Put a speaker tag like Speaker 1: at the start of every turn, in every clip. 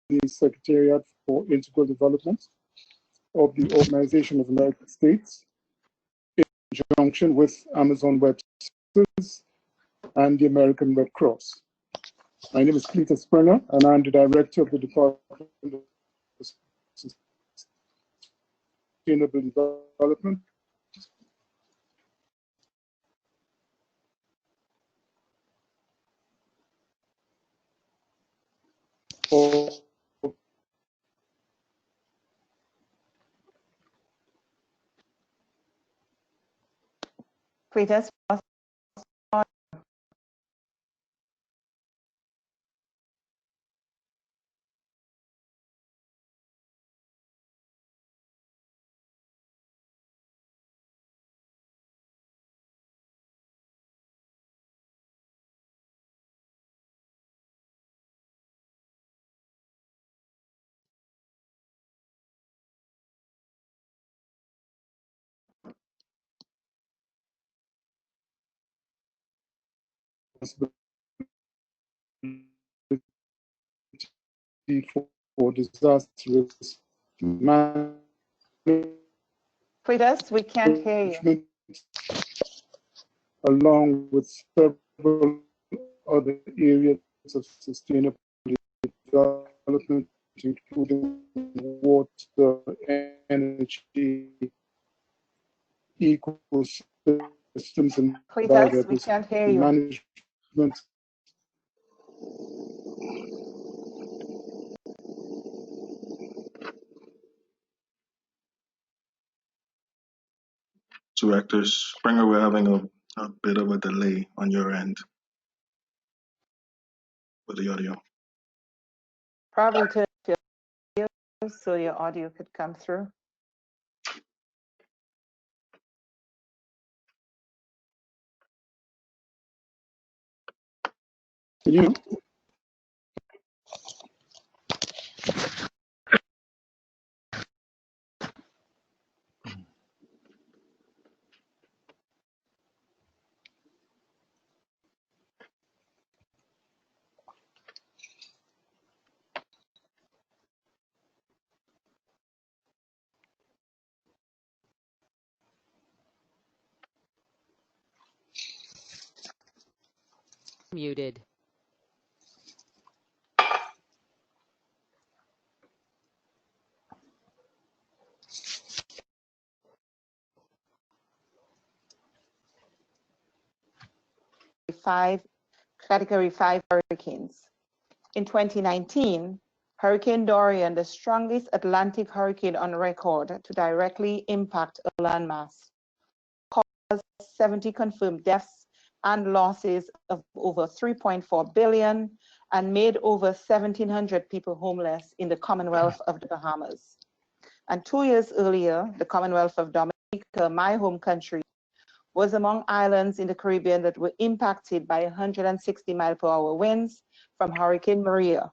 Speaker 1: the Secretariat for Integral Development of the Organization of American States in conjunction with Amazon Web Services and the American Red Cross. My name is Cletus Springer, and I'm the Director of the Department of Sustainable Development for
Speaker 2: Cletus.
Speaker 1: for disaster management.
Speaker 2: Cletus, we can't hear you.
Speaker 1: Along with several other areas of sustainable development, including water, energy, ecosystems, and
Speaker 2: Cletus, we can't hear you.
Speaker 1: Management.
Speaker 3: Director Springer, we're having a bit of a delay on your end with the audio.
Speaker 2: Probably to so your audio could come through.
Speaker 1: Can you?
Speaker 4: Muted.
Speaker 2: Category 5 hurricanes. In 2019, Hurricane Dorian, the strongest Atlantic hurricane on record to directly impact a landmass, caused 70 confirmed deaths and losses of over 3.4 billion and made over 1,700 people homeless in the Commonwealth of the Bahamas. And 2 years earlier, the Commonwealth of Dominica, my home country, was among islands in the Caribbean that were impacted by 160-mile-per-hour winds from Hurricane Maria,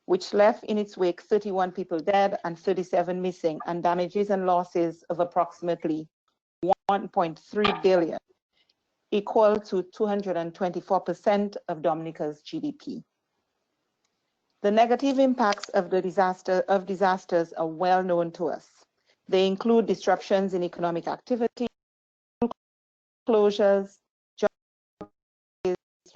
Speaker 2: which left in its wake 31 people dead and 37 missing, and damages and losses of approximately 1.3 billion, equal to 224% of Dominica's GDP. The negative impacts of disasters are well known to us. They include disruptions in economic activity, closures, job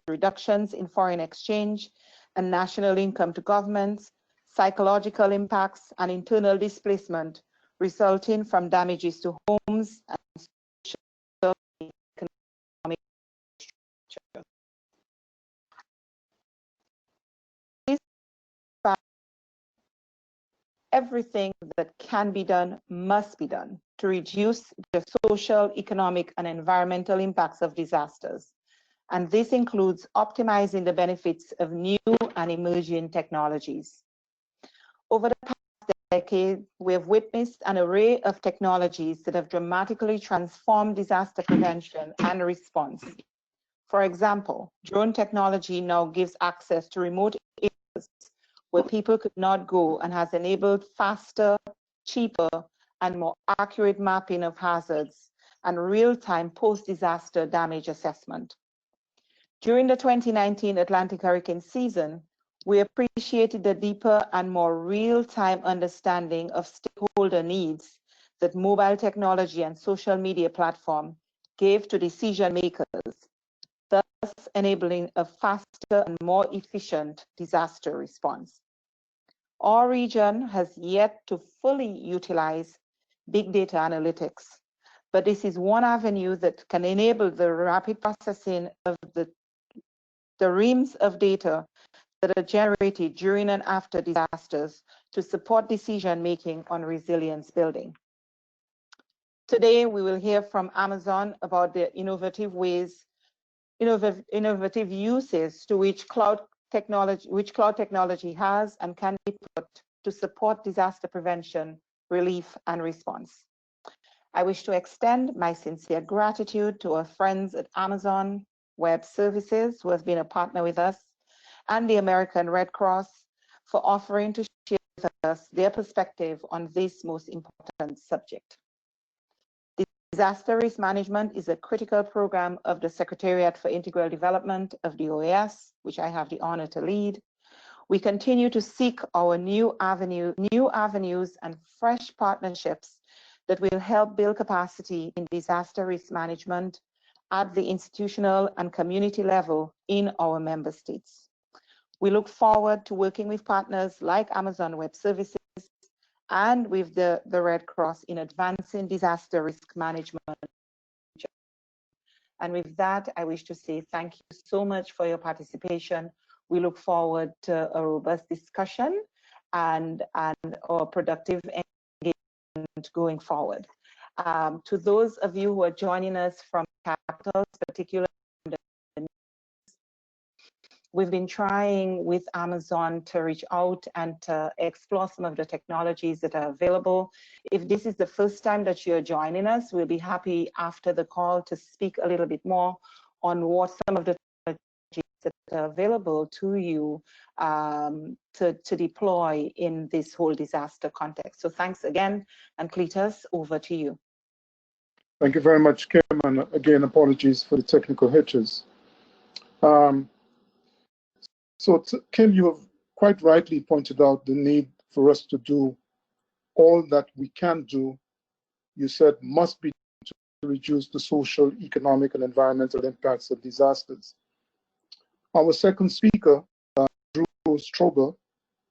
Speaker 2: reductions in foreign exchange and national income to governments, psychological impacts, and internal displacement resulting from damages to homes and social and economic structure. Everything that can be done must be done to reduce the social, economic, and environmental impacts of disasters. And this includes optimizing the benefits of new and emerging technologies. Over the past decade, we have witnessed an array of technologies that have dramatically transformed disaster prevention and response. For example, drone technology now gives access to remote areas where people could not go and has enabled faster, cheaper, and more accurate mapping of hazards and real-time post-disaster damage assessment. During the 2019 Atlantic hurricane season, We appreciated the deeper and more real-time understanding of stakeholder needs that mobile technology and social media platform gave to decision makers, thus enabling a faster and more efficient disaster response. Our region has yet to fully utilize big data analytics, but this is one avenue that can enable the rapid processing of the reams of data that are generated during and after disasters to support decision-making on resilience building. Today, we will hear from Amazon about the innovative uses to which cloud technology has and can be put to support disaster prevention, relief, and response. I wish to extend my sincere gratitude to our friends at Amazon Web Services, who have been a partner with us, and the American Red Cross for offering to share with us their perspective on this most important subject. Disaster risk management is a critical program of the Secretariat for Integral Development of the OAS, which I have the honor to lead. We continue to seek our new avenues and fresh partnerships that will help build capacity in disaster risk management at the institutional and community level in our member states. We look forward to working with partners like Amazon Web Services and with the Red Cross in advancing disaster risk management. And with that, I wish to say thank you so much for your participation. We look forward to a robust discussion and our productive engagement going forward. To those of you who are joining us from capitals, particularly, we've been trying with Amazon to reach out and to explore some of the technologies that are available. If this is the first time that you're joining us, we'll be happy after the call to speak a little bit more on what some of the technologies that are available to you to deploy in this whole disaster context. So thanks again, and Cletus, over to you.
Speaker 1: Thank you very much, Kim, and again, apologies for the technical hitches. So, Kim, you have quite rightly pointed out the need for us to do all that we can do, you said must be to reduce the social, economic, and environmental impacts of disasters. Our second speaker, Drew Strobel,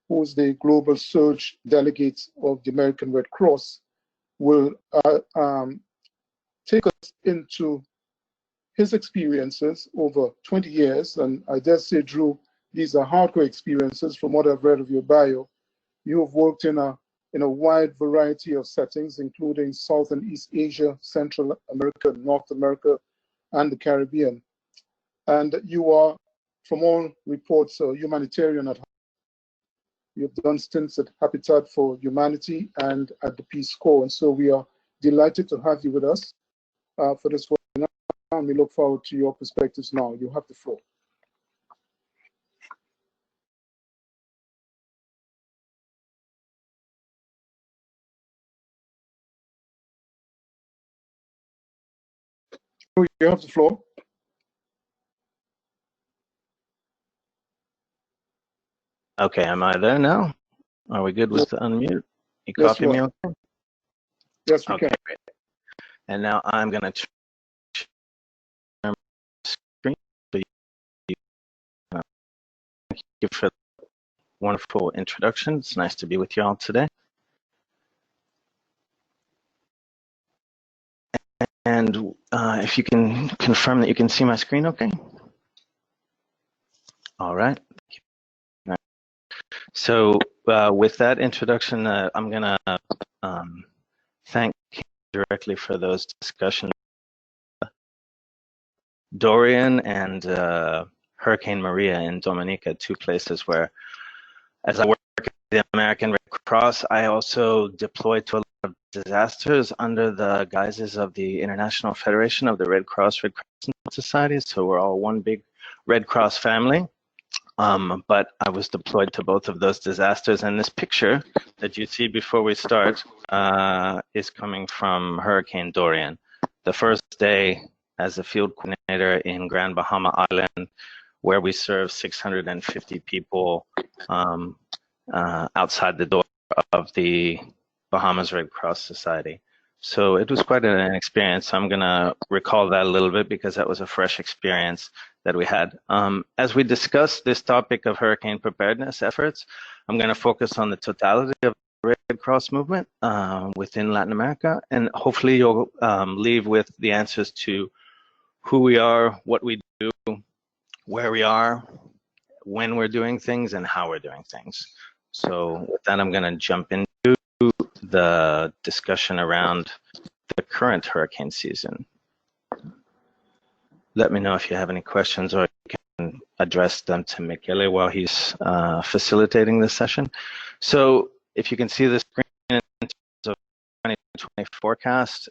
Speaker 1: who is the Global Surge Delegate of the American Red Cross, will take us into his experiences over 20 years. And I dare say, Drew, these are hardcore experiences from what I've read of your bio. You have worked in a wide variety of settings, including South and East Asia, Central America, North America, and the Caribbean. And you are, from all reports, a humanitarian at heart. You have done stints at Habitat for Humanity and at the Peace Corps. And so we are delighted to have you with us for this webinar, and we look forward to your perspectives now. You have the floor. You have the floor.
Speaker 4: Okay, am I there now? Are we good with the unmute? You
Speaker 1: Yes,
Speaker 4: copy
Speaker 1: you
Speaker 4: me
Speaker 1: are.
Speaker 4: okay?
Speaker 1: Yes, we
Speaker 4: Okay,
Speaker 1: can.
Speaker 4: great. And now I'm going to share my screen. So thank you for the wonderful introduction. It's nice to be with you all today. And if you can confirm that you can see my screen okay? All right. So with that introduction, I'm going to thank Kim directly for those discussions. Dorian and Hurricane Maria in Dominica, two places where, as I work at the American Red Cross, I also deployed to a lot of disasters under the guises of the International Federation of the Red Crescent Societies. So we're all one big Red Cross family. But I was deployed to both of those disasters, and this picture that you see before we start is coming from Hurricane Dorian. The first day as a field coordinator in Grand Bahama Island, where we serve 650 people outside the door of the Bahamas Red Cross Society. So it was quite an experience. I'm going to recall that a little bit because that was a fresh experience that we had. As we discuss this topic of hurricane preparedness efforts, I'm going to focus on the totality of the Red Cross movement within Latin America, and hopefully you'll leave with the answers to who we are, what we do, where we are, when we're doing things, and how we're doing things. So with that, I'm going to jump into the discussion around the current hurricane season. Let me know if you have any questions, or you can address them to Michele while he's facilitating this session. So if you can see the screen in terms of 2020 forecast,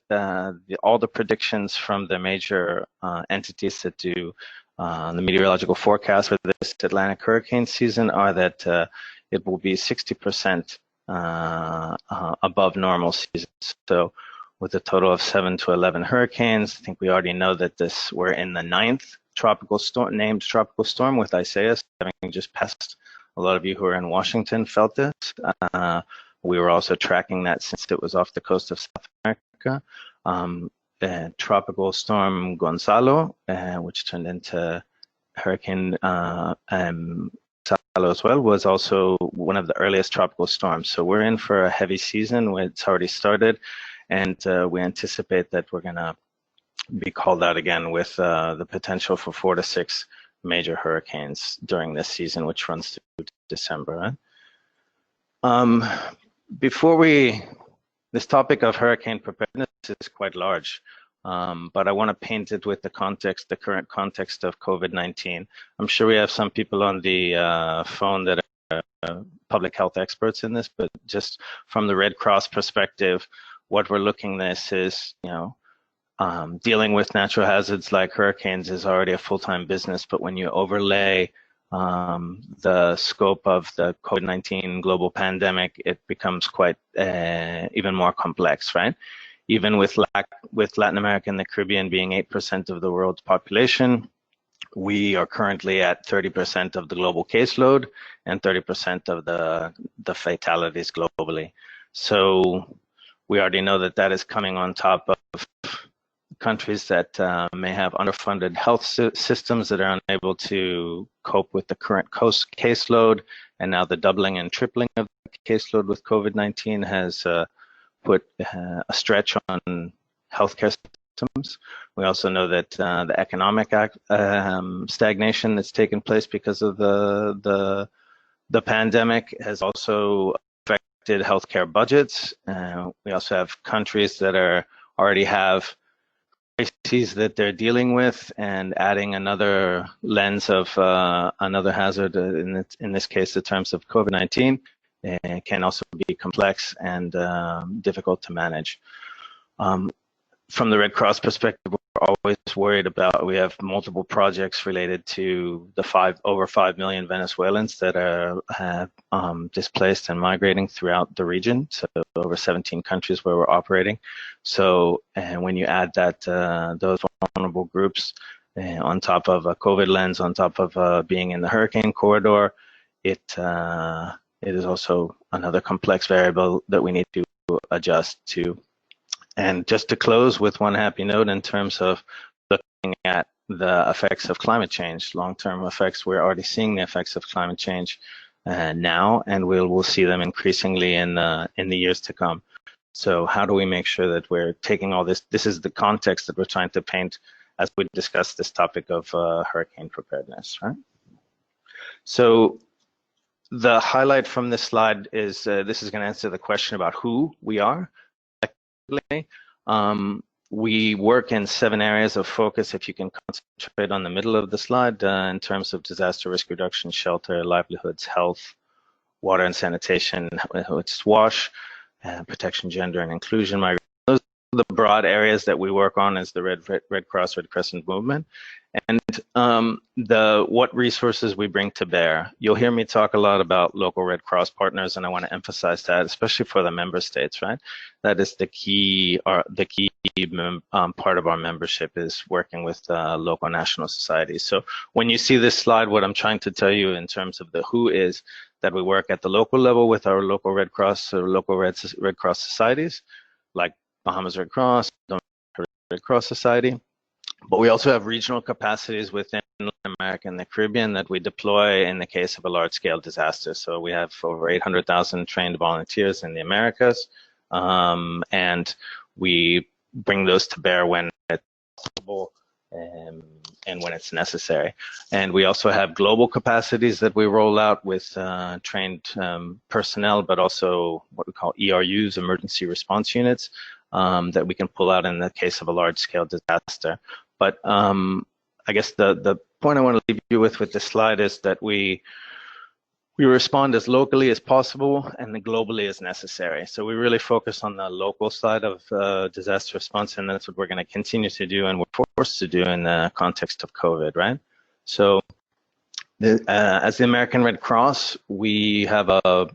Speaker 4: all the predictions from the major entities that do the meteorological forecast for this Atlantic hurricane season are that it will be 60% above normal seasons. So with a total of 7 to 11 hurricanes, I think we already know that we're in the 9th named tropical storm with Isaias having just passed. A lot of you who are in Washington felt this. We were also tracking that since it was off the coast of South America. Tropical storm Gonzalo, which turned into Hurricane as well, was also one of the earliest tropical storms. So we're in for a heavy season. It's already started, and we anticipate that we're going to be called out again with the potential for 4 to 6 major hurricanes during this season, which runs through December. This topic of hurricane preparedness is quite large. But I want to paint it with the current context of COVID-19. I'm sure we have some people on the phone that are public health experts in this, but just from the Red Cross perspective, what we're looking at this is, dealing with natural hazards like hurricanes is already a full-time business, but when you overlay the scope of the COVID-19 global pandemic, it becomes quite even more complex, right? Even with Latin America and the Caribbean being 8% of the world's population, we are currently at 30% of the global caseload and 30% of the fatalities globally. So we already know that that is coming on top of countries that may have underfunded health systems that are unable to cope with the current caseload, and now the doubling and tripling of the caseload with COVID-19 has put a stretch on healthcare systems. We also know that the economic stagnation that's taken place because of the pandemic has also affected healthcare budgets. We also have countries that already have crises that they're dealing with, and adding another lens of another hazard, in this case, in terms of COVID-19. It can also be complex and difficult to manage. From the Red Cross perspective, we're always worried about, we have multiple projects related to the over 5 million Venezuelans that are displaced and migrating throughout the region, so over 17 countries where we're operating. So when you add that those vulnerable groups on top of a COVID lens, on top of being in the hurricane corridor, it is also another complex variable that we need to adjust to. And just to close with one happy note in terms of looking at the effects of climate change, long-term effects, we're already seeing the effects of climate change now, and we'll see them increasingly in the years to come. So how do we make sure that we're taking all this? This is the context that we're trying to paint as we discuss this topic of hurricane preparedness, right? So the highlight from this slide is this is going to answer the question about who we are. We work in 7 areas of focus, if you can concentrate on the middle of the slide, in terms of disaster risk reduction, shelter, livelihoods, health, water and sanitation, which is WASH, protection, gender and inclusion, migration. Those are the broad areas that we work on as the Red Cross, Red Crescent movement. And what resources we bring to bear. You'll hear me talk a lot about local Red Cross partners, and I want to emphasize that, especially for the member states, right? That is the key part of our membership is working with local national societies. So when you see this slide, what I'm trying to tell you in terms of the who is that we work at the local level with our local Red Cross or local Red Cross societies, like Bahamas Red Cross, Red Cross Society. But we also have regional capacities within Latin America and the Caribbean that we deploy in the case of a large-scale disaster. So we have over 800,000 trained volunteers in the Americas, and we bring those to bear when it's possible and when it's necessary. And we also have global capacities that we roll out with trained personnel, but also what we call ERUs, emergency response units, that we can pull out in the case of a large-scale disaster. But I guess the point I want to leave you with this slide is that we respond as locally as possible and globally as necessary. So we really focus on the local side of disaster response, and that's what we're going to continue to do and we're forced to do in the context of COVID, right? So as the American Red Cross, we have a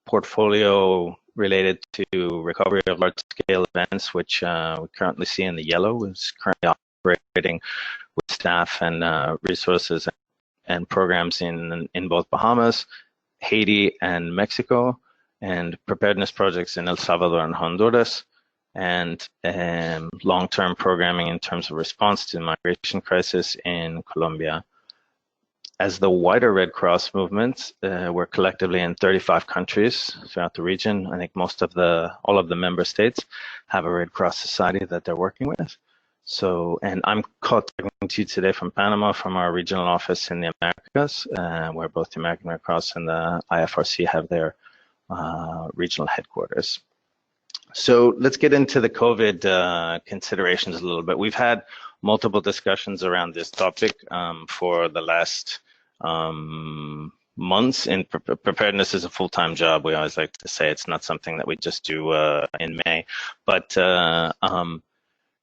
Speaker 4: portfolio related to recovery of large-scale events, which we currently see in the yellow, is currently operating with staff and resources and programs in both Bahamas, Haiti, and Mexico, and preparedness projects in El Salvador and Honduras, and long-term programming in terms of response to the migration crisis in Colombia. As the wider Red Cross movement, we're collectively in 35 countries throughout the region. I think all of the member states have a Red Cross society that they're working with. So, and I'm talking to you today from Panama, from our regional office in the Americas, where both the American Red Cross and the IFRC have their regional headquarters. So let's get into the COVID considerations a little bit. We've had multiple discussions around this topic for the last months, and preparedness is a full-time job. We always like to say it's not something that we just do in May. But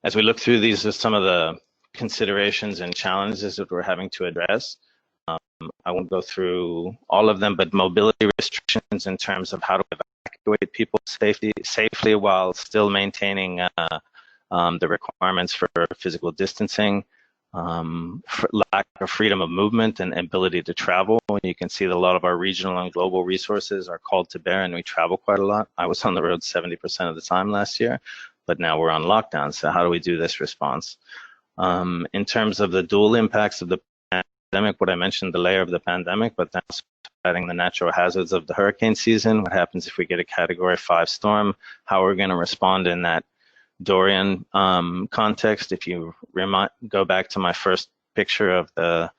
Speaker 4: as we look through these, are some of the considerations and challenges that we're having to address. I won't go through all of them, but mobility restrictions in terms of how to evacuate people safely while still maintaining the requirements for physical distancing. Lack of freedom of movement and ability to travel. You can see that a lot of our regional and global resources are called to bear, and we travel quite a lot. I was on the road 70% of the time last year, but now we're on lockdown. So how do we do this response? In terms of the dual impacts of the pandemic, what I mentioned, the layer of the pandemic, but then also adding the natural hazards of the hurricane season. What happens if we get a Category 5 storm? How are we going to respond in that Dorian context? If you go back to my first picture of the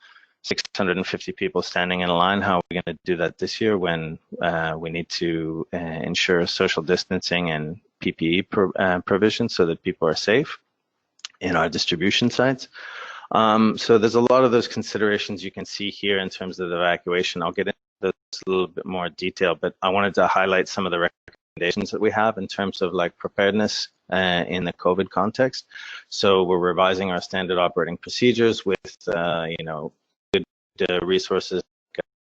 Speaker 4: 650 people standing in a line, how are we going to do that this year when we need to ensure social distancing and PPE provision so that people are safe in our distribution sites? So there's a lot of those considerations you can see here in terms of the evacuation. I'll get into this a little bit more detail, but I wanted to highlight some of the recommendations that we have in terms of like preparedness in the COVID context. So we're revising our standard operating procedures with, good resources,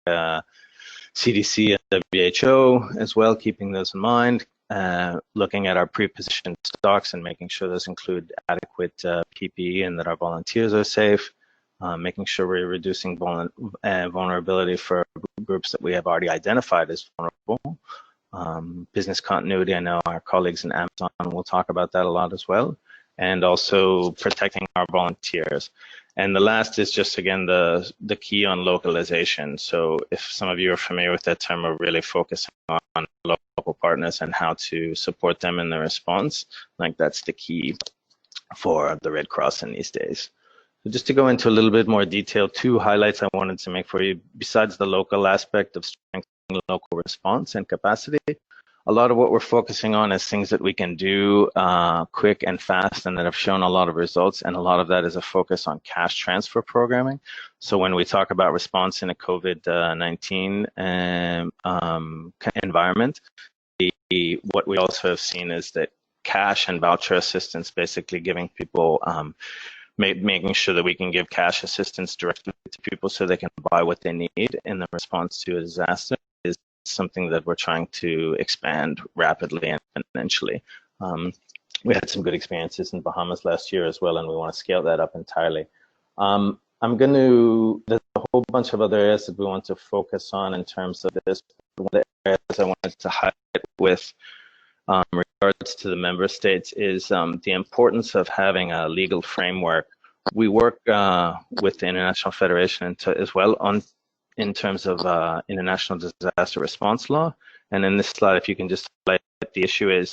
Speaker 4: CDC and WHO as well, keeping those in mind. Looking at our pre-positioned stocks and making sure those include adequate PPE and that our volunteers are safe. Making sure we're reducing vulnerability for groups that we have already identified as vulnerable. Business continuity, I know our colleagues in Amazon will talk about that a lot as well, and also protecting our volunteers. And the last is just, again, the key on localization. So if some of you are familiar with that term, we're really focusing on local partners and how to support them in the response. Like that's the key for the Red Cross in these days. So just to go into a little bit more detail, 2 highlights I wanted to make for you, besides the local aspect of strengthening local response and capacity. A lot of what we're focusing on is things that we can do quick and fast and that have shown a lot of results, and a lot of that is a focus on cash transfer programming. So when we talk about response in a COVID-19 environment, what we also have seen is that cash and voucher assistance, basically giving people making sure that we can give cash assistance directly to people so they can buy what they need in the response to a disaster is something that we're trying to expand rapidly and exponentially. We had some good experiences in Bahamas last year as well, and we want to scale that up entirely. There's a whole bunch of other areas that we want to focus on in terms of this. One of the areas I wanted to highlight with regards to the member states is the importance of having a legal framework. We work with the International Federation as well in terms of international disaster response law. And in this slide, if you can just highlight the issue is,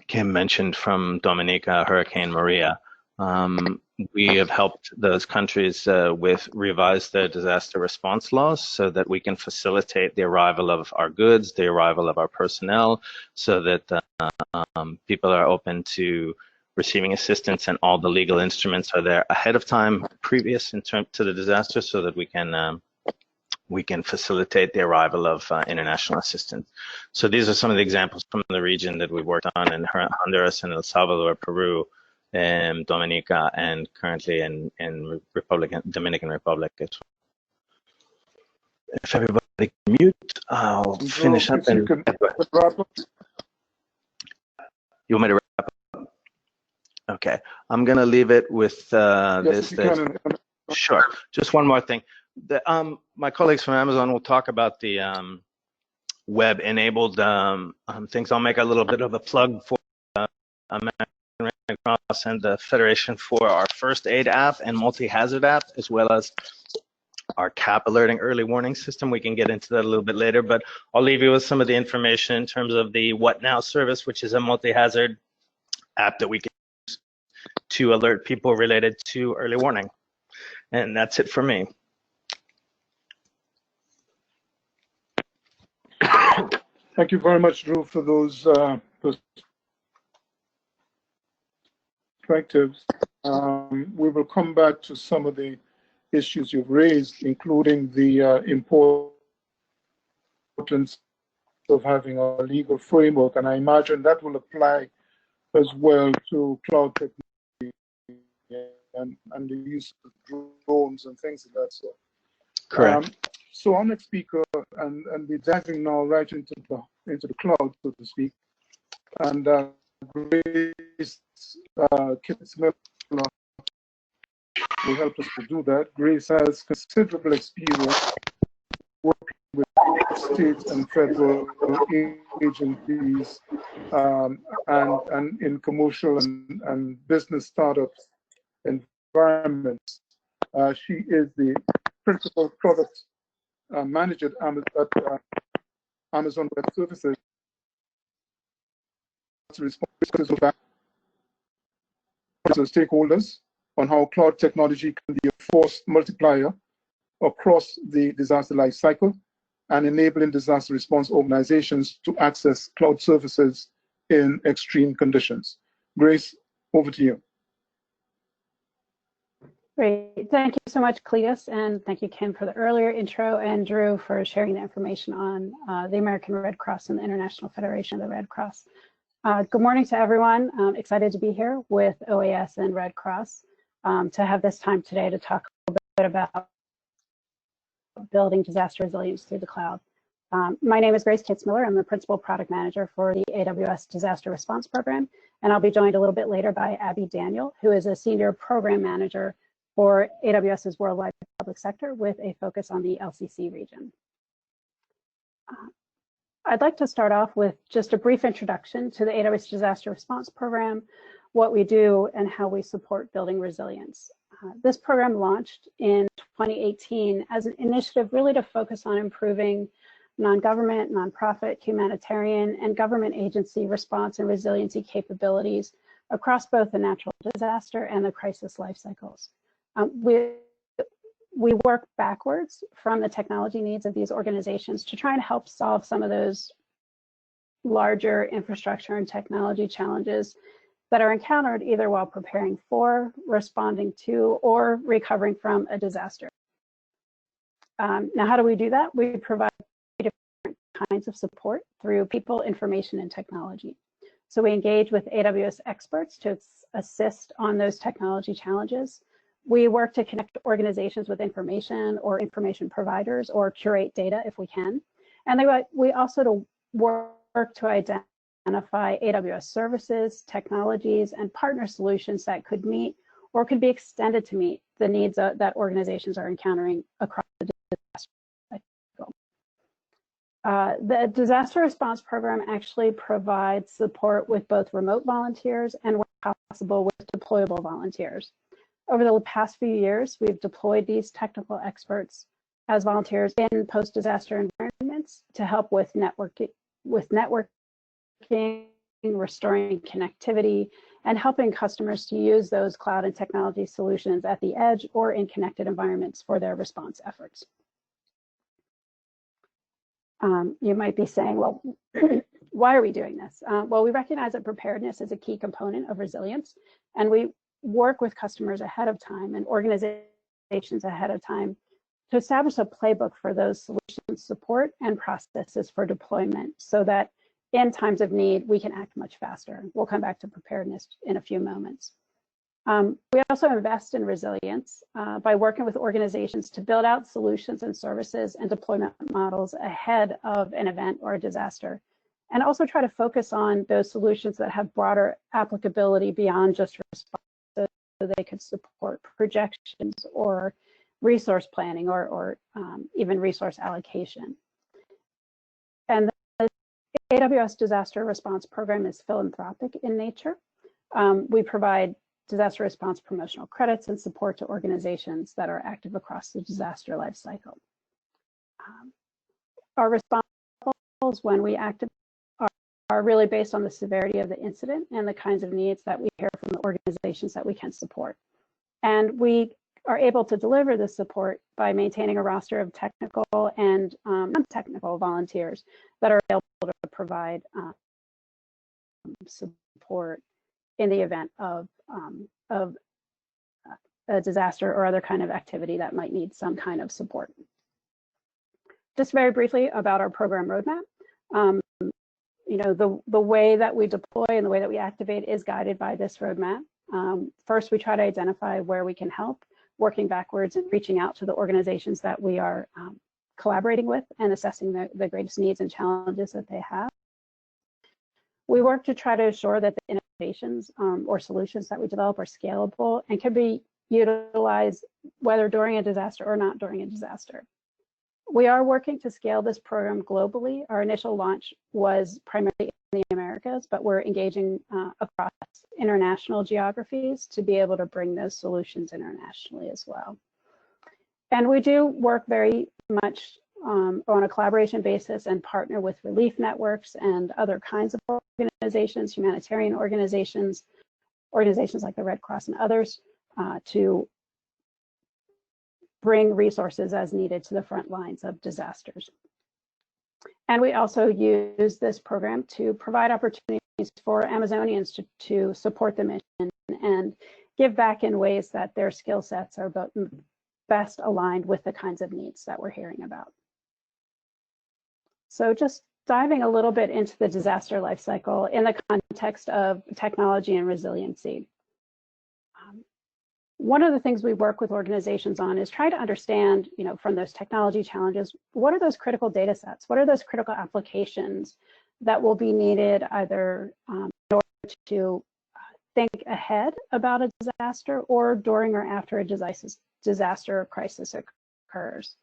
Speaker 4: Kim mentioned from Dominica, Hurricane Maria. We have helped those countries with revise their disaster response laws so that we can facilitate the arrival of our goods, the arrival of our personnel, so that people are open to receiving assistance and all the legal instruments are there ahead of time, previous to the disaster, so that we can facilitate the arrival of international assistance. So these are some of the examples from the region that we've worked on in Honduras and El Salvador, Peru, Dominica, and currently in Dominican Republic as well. If everybody can mute, I'll finish up. And you want me to wrap up? Okay, I'm going to leave it with this. Sure. Just one more thing. My colleagues from Amazon will talk about the web-enabled things. I'll make a little bit of a plug for American Red Cross and the Federation for our first aid app and multi-hazard app, as well as our CAP alerting early warning system. We can get into that a little bit later, but I'll leave you with some of the information in terms of the What Now service, which is a multi-hazard app that we can use to alert people related to early warning. And that's it for me.
Speaker 1: Thank you very much, Drew, for those perspectives. We will come back to some of the issues you've raised, including the importance of having a legal framework, and I imagine that will apply as well to cloud technology and the use of drones and things of that sort.
Speaker 4: Correct.
Speaker 1: So our next speaker, and we're diving now right into the cloud, so to speak, and Grace Kitzmiller will help us to do that. Grace has considerable experience working with state and federal agencies and in commercial and business startups environments. She is the principal product manager at Amazon Web Services. Responsible back to stakeholders on how cloud technology can be a force multiplier across the disaster life cycle and enabling disaster response organizations to access cloud services in extreme conditions. Grace, over to you.
Speaker 5: Great. Thank you so much, Cletus, and thank you, Ken, for the earlier intro, and Drew for sharing the information on the American Red Cross and the International Federation of the Red Cross. Good morning to everyone. I'm excited to be here with OAS and Red Cross to have this time today to talk a little bit about building disaster resilience through the cloud. My name is Grace Kitzmiller. I'm the Principal Product Manager for the AWS Disaster Response Program, and I'll be joined a little bit later by Abby Daniell, who is a Senior Program Manager for AWS's worldwide public sector with a focus on the LCC region. I'd like to start off with just a brief introduction to the AWS Disaster Response Program, what we do, and how we support building resilience. This program launched in 2018 as an initiative really to focus on improving non-government, nonprofit, humanitarian, and government agency response and resiliency capabilities across both the natural disaster and the crisis life cycles. We work backwards from the technology needs of these organizations to try and help solve some of those larger infrastructure and technology challenges that are encountered either while preparing for, responding to, or recovering from a disaster. Now, how do we do that? We provide different kinds of support through people, information, and technology. So we engage with AWS experts to assist on those technology challenges. We work to connect organizations with information or information providers or curate data if we can. And we also work to identify AWS services, technologies, and partner solutions that could meet or could be extended to meet the needs that organizations are encountering across the disaster cycle. The disaster response program actually provides support with both remote volunteers and, where possible, with deployable volunteers. Over the past few years, we've deployed these technical experts as volunteers in post-disaster environments to help with networking, restoring connectivity, and helping customers to use those cloud and technology solutions at the edge or in connected environments for their response efforts. You might be saying, well, why are we doing this? Well, we recognize that preparedness is a key component of resilience, and we work with customers ahead of time and organizations ahead of time to establish a playbook for those solutions support and processes for deployment so that in times of need, we can act much faster. We'll come back to preparedness in a few moments. We also invest in resilience by working with organizations to build out solutions and services and deployment models ahead of an event or a disaster, and also try to focus on those solutions that have broader applicability beyond just response, so they could support projections or resource planning or even resource allocation. And the AWS Disaster Response Program is philanthropic in nature. We provide disaster response promotional credits and support to organizations that are active across the disaster life cycle. Our responses when we activate are really based on the severity of the incident and the kinds of needs that we hear from the organizations that we can support. And we are able to deliver this support by maintaining a roster of technical and non-technical volunteers that are able to provide support in the event of a disaster or other kind of activity that might need some kind of support. Just very briefly about our program roadmap. You know, the way that we deploy and the way that we activate is guided by this roadmap. First, we try to identify where we can help, working backwards and reaching out to the organizations that we are collaborating with and assessing the greatest needs and challenges that they have. We work to try to assure that the innovations or solutions that we develop are scalable and can be utilized whether during a disaster or not during a disaster. We are working to scale this program globally. Our initial launch was primarily in the Americas, but we're engaging across international geographies to be able to bring those solutions internationally as well. And we do work very much on a collaboration basis and partner with relief networks and other kinds of organizations, humanitarian organizations like the Red Cross and others, to bring resources as needed to the front lines of disasters. And we also use this program to provide opportunities for Amazonians to support the mission and give back in ways that their skill sets are best aligned with the kinds of needs that we're hearing about. So just diving a little bit into the disaster life cycle in the context of technology and resiliency. One of the things we work with organizations on is try to understand, you know, from those technology challenges, what are those critical data sets? What are those critical applications that will be needed either in order to think ahead about a disaster or during or after a disaster or crisis occurs?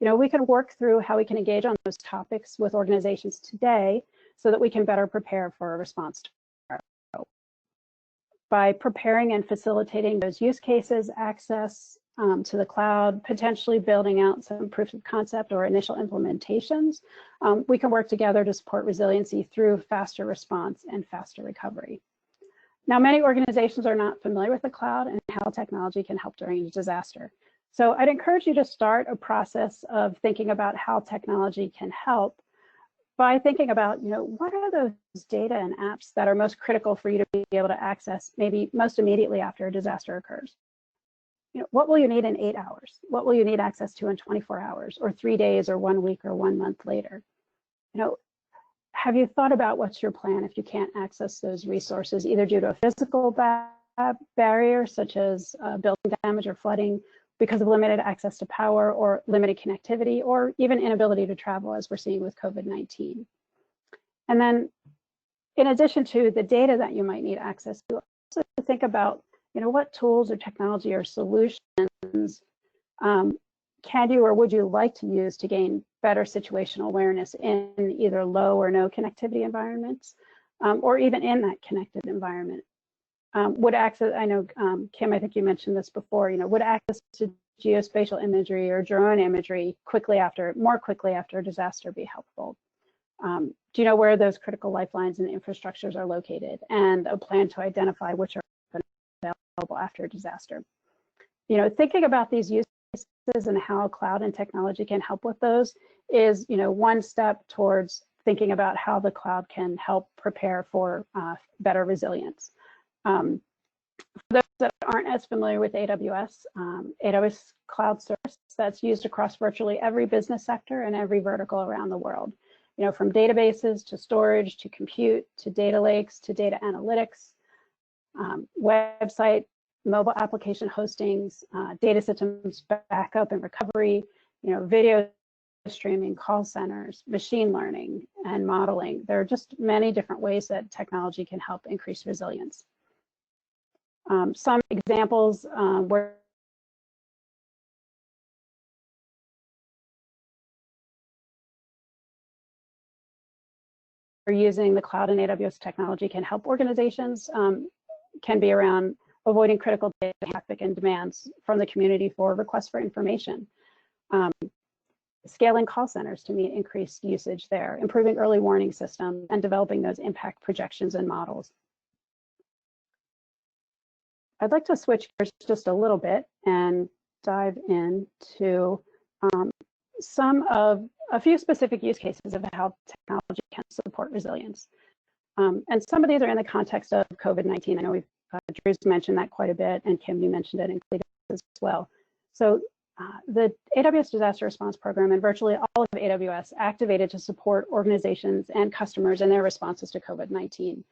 Speaker 5: You know, we can work through how we can engage on those topics with organizations today so that we can better prepare for a response tomorrow. By preparing and facilitating those use cases, access to the cloud, potentially building out some proof of concept or initial implementations, we can work together to support resiliency through faster response and faster recovery. Now, many organizations are not familiar with the cloud and how technology can help during a disaster. So I'd encourage you to start a process of thinking about how technology can help by thinking about, you know, what are those data and apps that are most critical for you to be able to access maybe most immediately after a disaster occurs? You know, what will you need in 8 hours? What will you need access to in 24 hours or 3 days or 1 week or 1 month later? You know, have you thought about what's your plan if you can't access those resources, either due to a physical barrier, such as building damage or flooding, because of limited access to power or limited connectivity, or even inability to travel, as we're seeing with COVID-19. And then, in addition to the data that you might need access to, also think about, what tools or technology or solutions can you or would you like to use to gain better situational awareness in either low or no connectivity environments, or even in that connected environment? Would access, I know, Kim, I think you mentioned this before, would access to geospatial imagery or drone imagery more quickly after a disaster be helpful? Do you know where those critical lifelines and infrastructures are located, and a plan to identify which are available after a disaster? Thinking about these use cases and how cloud and technology can help with those is, one step towards thinking about how the cloud can help prepare for better resilience. For those that aren't as familiar with AWS, AWS Cloud Service, that's used across virtually every business sector and every vertical around the world. From databases to storage to compute to data lakes to data analytics, website, mobile application hostings, data systems backup and recovery, video streaming, call centers, machine learning, and modeling. There are just many different ways that technology can help increase resilience. Some examples where using the cloud and AWS technology can help organizations can be around avoiding critical data traffic and demands from the community for requests for information, scaling call centers to meet increased usage there, improving early warning systems, and developing those impact projections and models. I'd like to switch gears just a little bit and dive into a few specific use cases of how technology can support resilience. And some of these are in the context of COVID-19. I know Drew's mentioned that quite a bit, and Kim, you mentioned it, and Cletus as well. So the AWS Disaster Response Program and virtually all of AWS activated to support organizations and customers in their responses to COVID-19.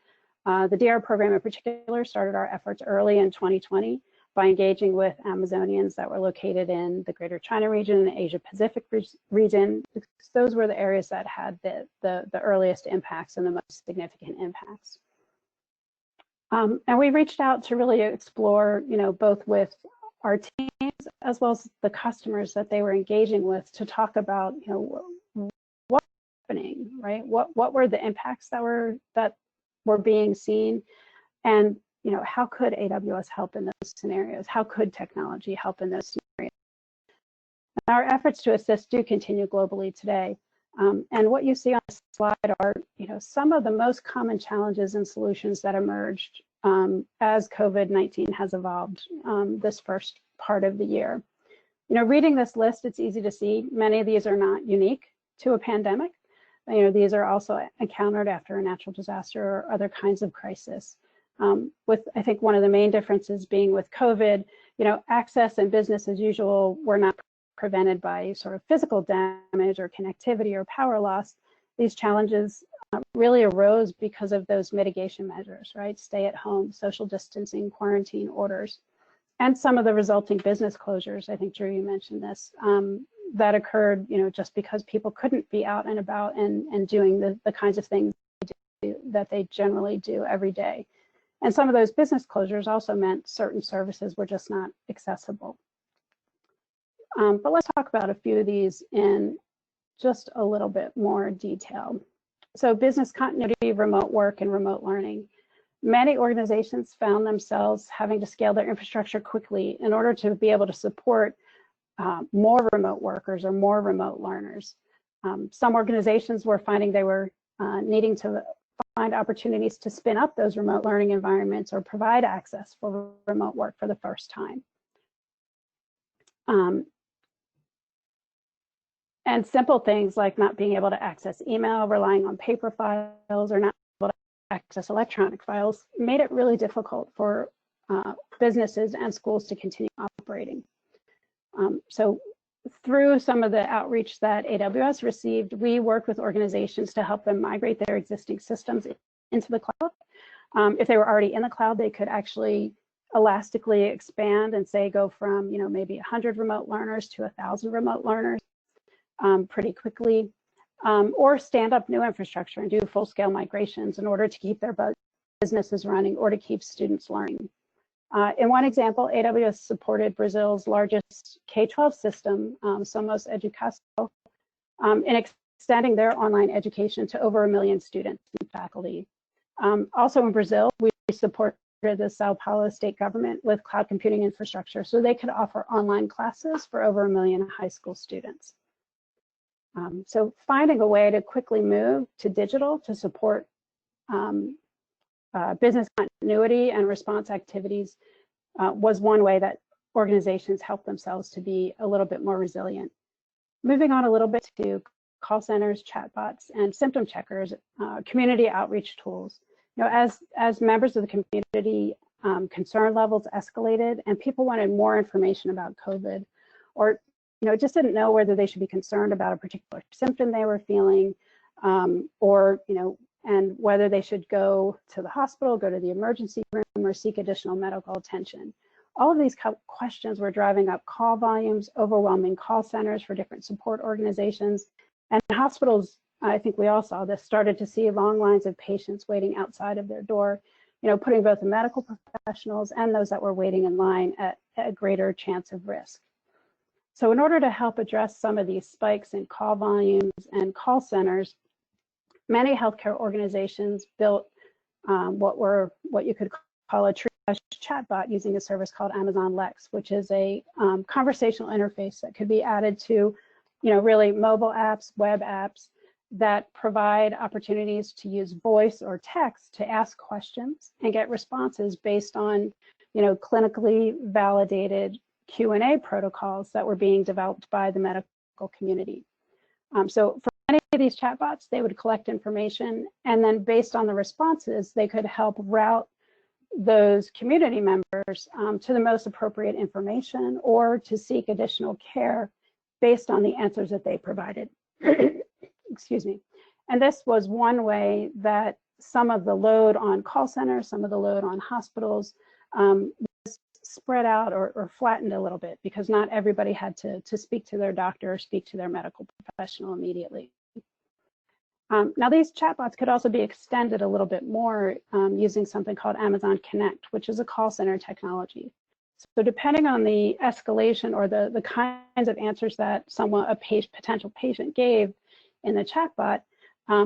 Speaker 5: The DR program in particular started our efforts early in 2020 by engaging with Amazonians that were located in the Greater China region and the Asia Pacific region, because those were the areas that had the earliest impacts and the most significant impacts. And we reached out to really explore, both with our teams as well as the customers that they were engaging with, to talk about, what's happening, right? What were the impacts that were being seen, and how could AWS help in those scenarios? How could technology help in those scenarios? And our efforts to assist do continue globally today. And what you see on the slide are, some of the most common challenges and solutions that emerged as COVID-19 has evolved this first part of the year. Reading this list, it's easy to see many of these are not unique to a pandemic. These are also encountered after a natural disaster or other kinds of crisis. With, I think, one of the main differences being with COVID, access and business as usual were not prevented by sort of physical damage or connectivity or power loss. These challenges really arose because of those mitigation measures, right? Stay at home, social distancing, quarantine orders, and some of the resulting business closures. I think, Drew, you mentioned this, that occurred, just because people couldn't be out and about and doing the kinds of things that they generally do every day. And some of those business closures also meant certain services were just not accessible. But let's talk about a few of these in just a little bit more detail. So business continuity, remote work, and remote learning. Many organizations found themselves having to scale their infrastructure quickly in order to be able to support more remote workers or more remote learners. Some organizations were finding they were needing to find opportunities to spin up those remote learning environments or provide access for remote work for the first time. And simple things like not being able to access email, relying on paper files, or not able to access electronic files made it really difficult for businesses and schools to continue operating. So through some of the outreach that AWS received, we worked with organizations to help them migrate their existing systems into the cloud. If they were already in the cloud, they could actually elastically expand and say go from maybe 100 remote learners to 1,000 remote learners pretty quickly, or stand up new infrastructure and do full-scale migrations in order to keep their businesses running or to keep students learning. In one example, AWS supported Brazil's largest K-12 system, Somos Educação, in extending their online education to over 1 million students and faculty. Also in Brazil, we supported the Sao Paulo state government with cloud computing infrastructure so they could offer online classes for over 1 million high school students. So finding a way to quickly move to digital to support business continuity and response activities was one way that organizations help themselves to be a little bit more resilient. Moving on a little bit to call centers, chatbots, and symptom checkers, community outreach tools. As members of the community, concern levels escalated and people wanted more information about COVID, or just didn't know whether they should be concerned about a particular symptom they were feeling, or and whether they should go to the hospital, go to the emergency room, or seek additional medical attention. All of these questions were driving up call volumes, overwhelming call centers for different support organizations, and hospitals, I think we all saw this, started to see long lines of patients waiting outside of their door, putting both the medical professionals and those that were waiting in line at a greater chance of risk. So in order to help address some of these spikes in call volumes and call centers, many healthcare organizations built what you could call a triage chatbot using a service called Amazon Lex, which is a conversational interface that could be added to, really mobile apps, web apps that provide opportunities to use voice or text to ask questions and get responses based on, clinically validated Q&A protocols that were being developed by the medical community. So for many of these chatbots, they would collect information, and then based on the responses, they could help route those community members to the most appropriate information or to seek additional care based on the answers that they provided. Excuse me. And this was one way that some of the load on call centers, some of the load on hospitals was spread out or flattened a little bit, because not everybody had to speak to their doctor or speak to their medical professional immediately. Now, these chatbots could also be extended a little bit more using something called Amazon Connect, which is a call center technology. So depending on the escalation or the kinds of answers that a potential patient gave in the chatbot,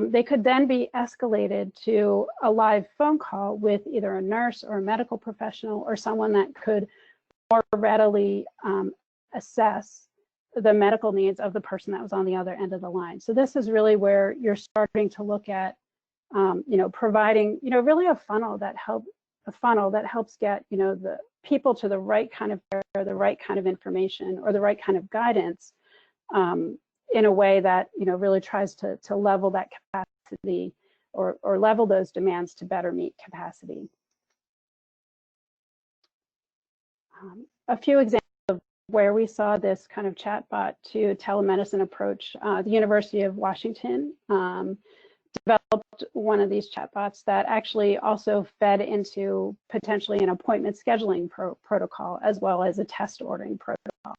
Speaker 5: they could then be escalated to a live phone call with either a nurse or a medical professional or someone that could more readily assess the medical needs of the person that was on the other end of the line. So this is really where you're starting to look at, providing, really a funnel that helps get, the people to the right kind of care, the right kind of information, or the right kind of guidance in a way that, really tries to level that capacity or level those demands to better meet capacity. A few examples of where we saw this kind of chatbot to telemedicine approach. The University of Washington developed one of these chatbots that actually also fed into potentially an appointment scheduling protocol as well as a test ordering protocol.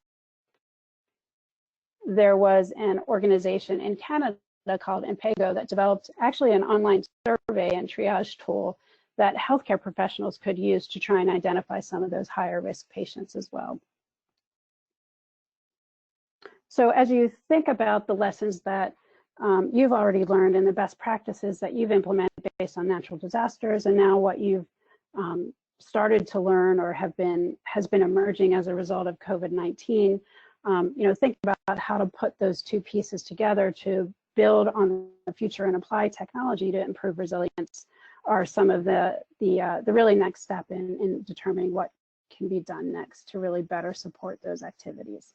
Speaker 5: There was an organization in Canada called Impego that developed actually an online survey and triage tool that healthcare professionals could use to try and identify some of those higher risk patients as well. So as you think about the lessons that you've already learned and the best practices that you've implemented based on natural disasters, and now what you've started to learn or has been emerging as a result of COVID-19, think about how to put those two pieces together to build on the future and apply technology to improve resilience are some of the really next step in determining what can be done next to really better support those activities.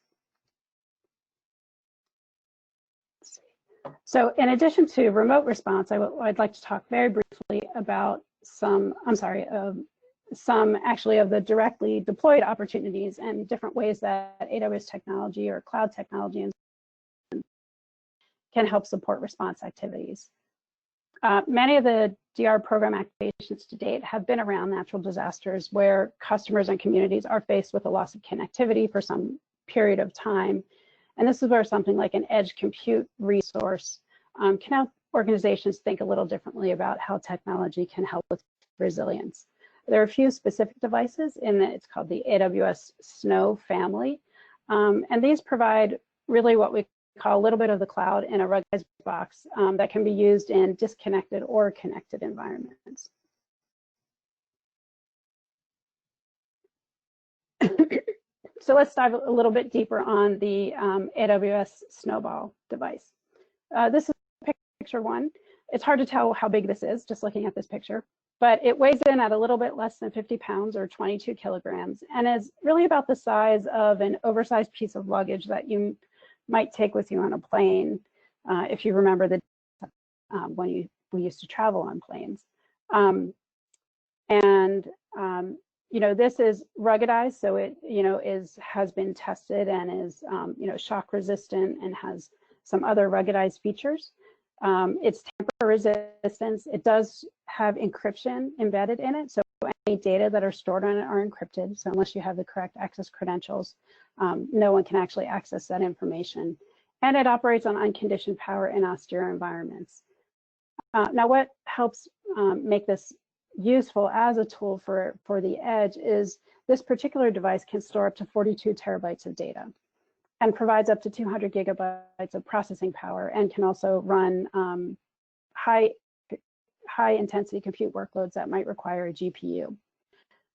Speaker 5: So in addition to remote response, I'd like to talk very briefly about some actually of the directly deployed opportunities and different ways that AWS technology or cloud technology can help support response activities. Many of the DR program activations to date have been around natural disasters where customers and communities are faced with a loss of connectivity for some period of time. And this is where something like an edge compute resource can help organizations think a little differently about how technology can help with resilience. There are a few specific devices in that it's called the AWS Snow family. And these provide really what we call a little bit of the cloud in a ruggedized box that can be used in disconnected or connected environments. So let's dive a little bit deeper on the AWS Snowball device. This is picture one. It's hard to tell how big this is just looking at this picture, but it weighs in at a little bit less than 50 pounds or 22 kilograms and is really about the size of an oversized piece of luggage that you might take with you on a plane, if you remember the when we used to travel on planes. You know, this is ruggedized, so it has been tested and is shock resistant and has some other ruggedized features. It's tamper resistance. It does have encryption embedded in it, so any data that are stored on it are encrypted. So unless you have the correct access credentials, no one can actually access that information. And it operates on unconditioned power in austere environments. Now, what helps make this useful as a tool for the edge is this particular device can store up to 42 terabytes of data and provides up to 200 gigabytes of processing power and can also run high intensity compute workloads that might require a GPU.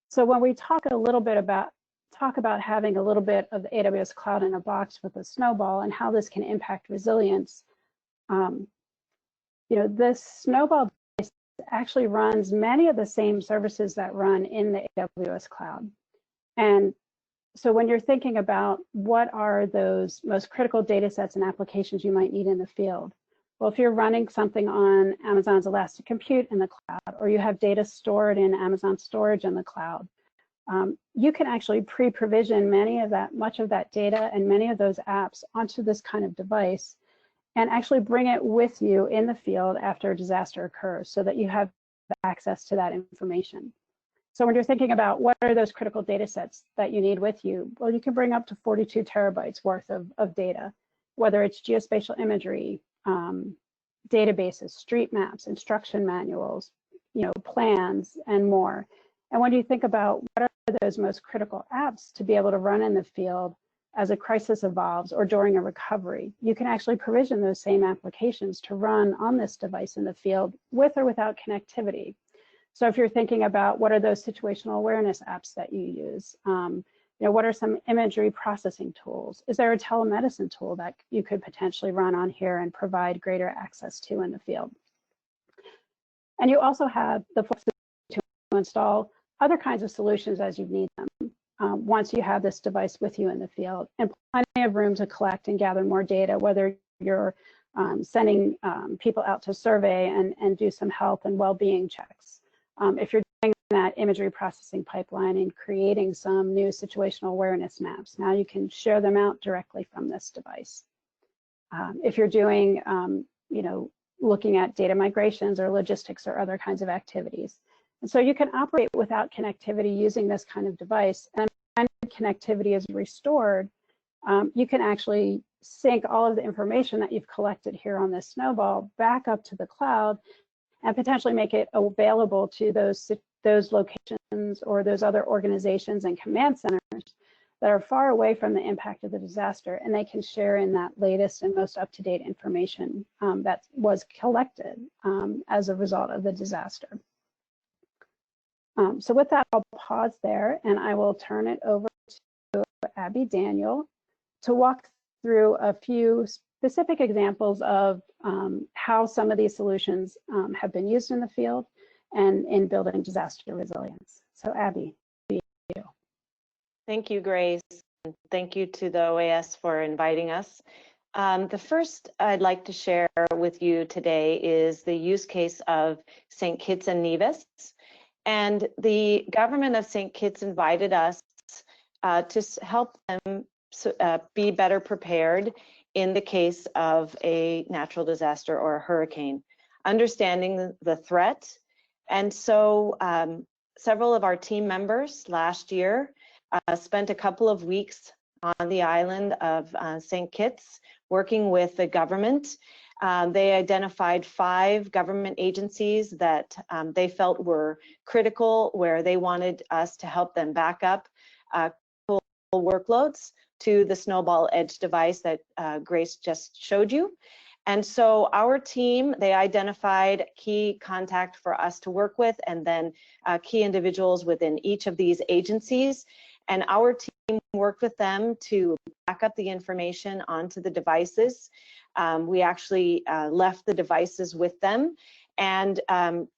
Speaker 5: So when we talk about having a little bit of the AWS cloud in a box with a Snowball and how this can impact resilience, this Snowball device actually runs many of the same services that run in the AWS cloud. And so when you're thinking about what are those most critical data sets and applications you might need in the field, well, if you're running something on Amazon's Elastic Compute in the cloud, or you have data stored in Amazon Storage in the cloud, you can actually pre-provision much of that data and many of those apps onto this kind of device and actually bring it with you in the field after a disaster occurs so that you have access to that information. So when you're thinking about what are those critical data sets that you need with you, well, you can bring up to 42 terabytes worth of data, whether it's geospatial imagery, databases, street maps, instruction manuals, plans, and more. And when you think about what are those most critical apps to be able to run in the field as a crisis evolves or during a recovery, you can actually provision those same applications to run on this device in the field with or without connectivity. So if you're thinking about what are those situational awareness apps that you use, what are some imagery processing tools? Is there a telemedicine tool that you could potentially run on here and provide greater access to in the field? And you also have the flexibility to install other kinds of solutions as you need them once you have this device with you in the field, and plenty of room to collect and gather more data, whether you're sending people out to survey and do some health and well-being checks. If you're doing that imagery processing pipeline and creating some new situational awareness maps, now you can share them out directly from this device. If you're doing, looking at data migrations or logistics or other kinds of activities. And so you can operate without connectivity using this kind of device. And when connectivity is restored, you can actually sync all of the information that you've collected here on this Snowball back up to the cloud and potentially make it available to those locations or those other organizations and command centers that are far away from the impact of the disaster, and they can share in that latest and most up-to-date information that was collected as a result of the disaster. So with that, I'll pause there and I will turn it over to Abby Daniell to walk through a few specific examples of how some of these solutions have been used in the field and in building disaster resilience. So Abby, you.
Speaker 2: Thank you, Grace. And thank you to the OAS for inviting us. The first I'd like to share with you today is the use case of St. Kitts and Nevis. And the government of St. Kitts invited us to help them be better prepared in the case of a natural disaster or a hurricane, understanding the threat. And so several of our team members last year spent a couple of weeks on the island of St. Kitts working with the government. They identified 5 government agencies that they felt were critical, where they wanted us to help them back up full workloads to the Snowball Edge device that Grace just showed you. And so our team, they identified key contact for us to work with, and then key individuals within each of these agencies. And our team worked with them to back up the information onto the devices. We actually left the devices with them and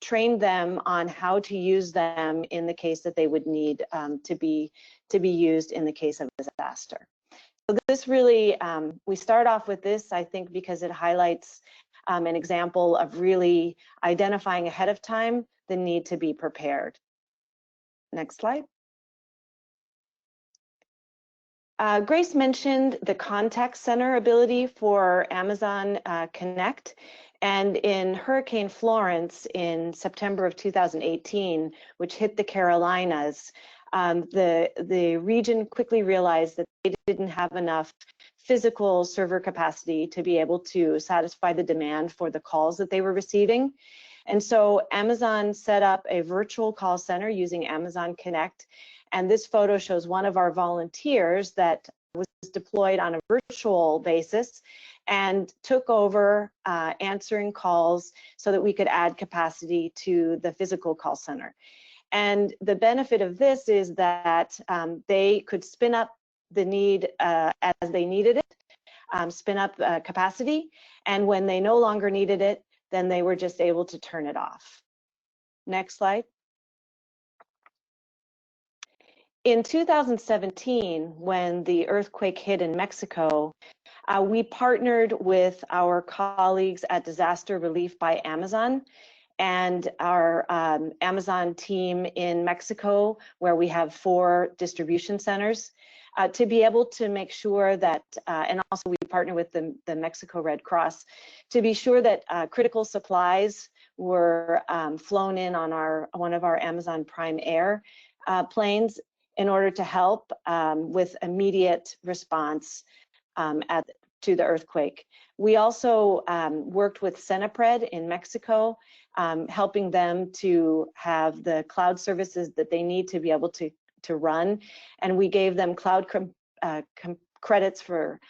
Speaker 2: trained them on how to use them in the case that they would need to be used in the case of disaster. So this really, we start off with this, I think, because it highlights an example of really identifying ahead of time the need to be prepared. Next slide. Grace mentioned the contact center ability for Amazon Connect, and in Hurricane Florence in September of 2018, which hit the Carolinas, the region quickly realized that they didn't have enough physical server capacity to be able to satisfy the demand for the calls that they were receiving. And so Amazon set up a virtual call center using Amazon Connect. And this photo shows one of our volunteers that was deployed on a virtual basis and took over answering calls so that we could add capacity to the physical call center. And the benefit of this is that they could spin up the need as they needed it, spin up capacity, and when they no longer needed it, then they were just able to turn it off. Next slide. In 2017, when the earthquake hit in Mexico, we partnered with our colleagues at Disaster Relief by Amazon and our Amazon team in Mexico, where we have 4 distribution centers, to be able to make sure that, and also we partner with the Mexico Red Cross, to be sure that critical supplies were flown in on one of our Amazon Prime Air planes in order to help with immediate response to the earthquake. We also worked with Senapred in Mexico, helping them to have the cloud services that they need to be able to run. And we gave them cloud credits for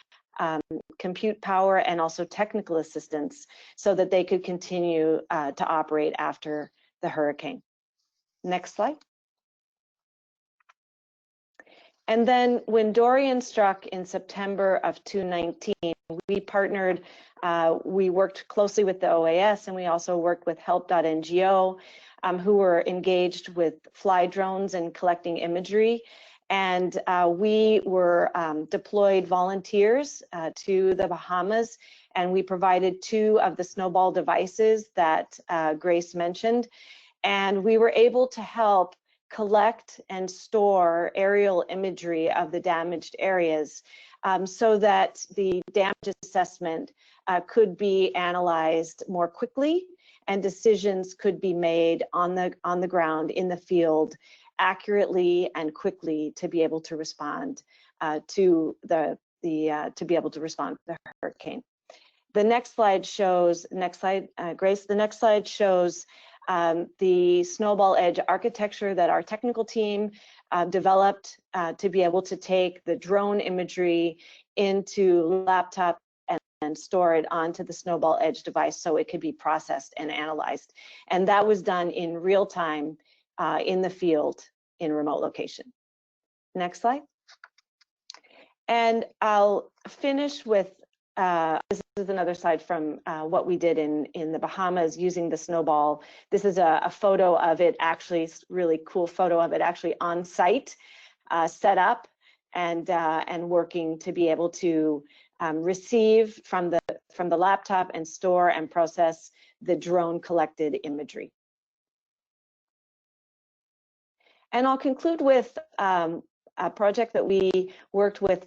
Speaker 2: compute power and also technical assistance so that they could continue to operate after the hurricane. Next slide. And then when Dorian struck in September of 2019, we partnered, we worked closely with the OAS, and we also worked with help.ngo, who were engaged with fly drones and collecting imagery. And we were deployed volunteers to the Bahamas, and we provided 2 of the Snowball devices that Grace mentioned. And we were able to help collect and store aerial imagery of the damaged areas so that the damage assessment could be analyzed more quickly and decisions could be made on the ground in the field accurately and quickly to be able to respond to the hurricane. The next slide shows, Grace, the next slide shows the Snowball Edge architecture that our technical team developed to be able to take the drone imagery into laptop and store it onto the Snowball Edge device so it could be processed and analyzed. And that was done in real time in the field in remote location. Next slide. And I'll finish with this is another slide from what we did in the Bahamas using the Snowball. This is a photo of it, actually, really cool photo of it actually on site, set up and working to be able to receive from the laptop and store and process the drone collected imagery.
Speaker 6: And I'll conclude with a project that we worked with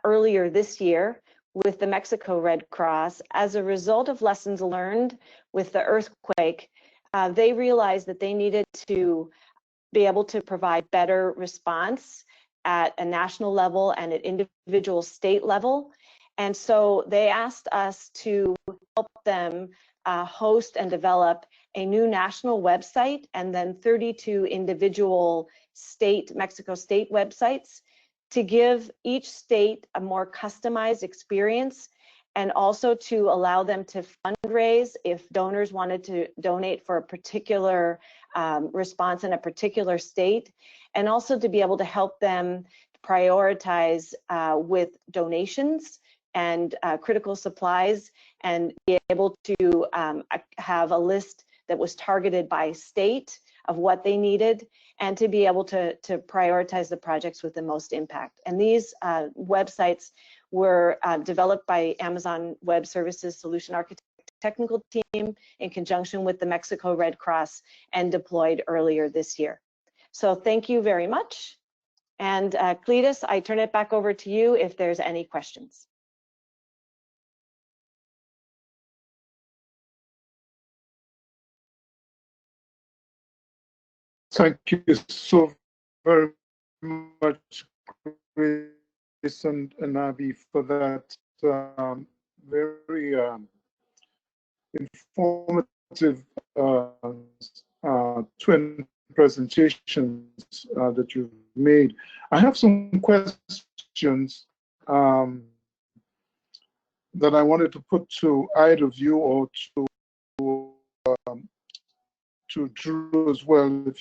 Speaker 6: earlier this year with the Mexico Red Cross. As a result of lessons learned with the earthquake, they realized that they needed to be able to provide better response at a national level and at individual state level. And so they asked us to help them host and develop a new national website and then 32 individual Mexico state websites to give each state a more customized experience, and also to allow them to fundraise if donors wanted to donate for a particular response in a particular state, and also to be able to help them prioritize with donations and critical supplies, and be able to have a list that was targeted by state of what they needed, and to be able to prioritize the projects with the most impact. And these websites were developed by Amazon Web Services Solution Architect technical team in conjunction with the Mexico Red Cross and deployed earlier this year. So thank you very much. And Cletus, I turn it back over to you if there's any questions.
Speaker 1: Thank you so very much, Chris and Abby, for that very informative twin presentations that you've made. I have some questions that I wanted to put to either of you or to Drew as well, if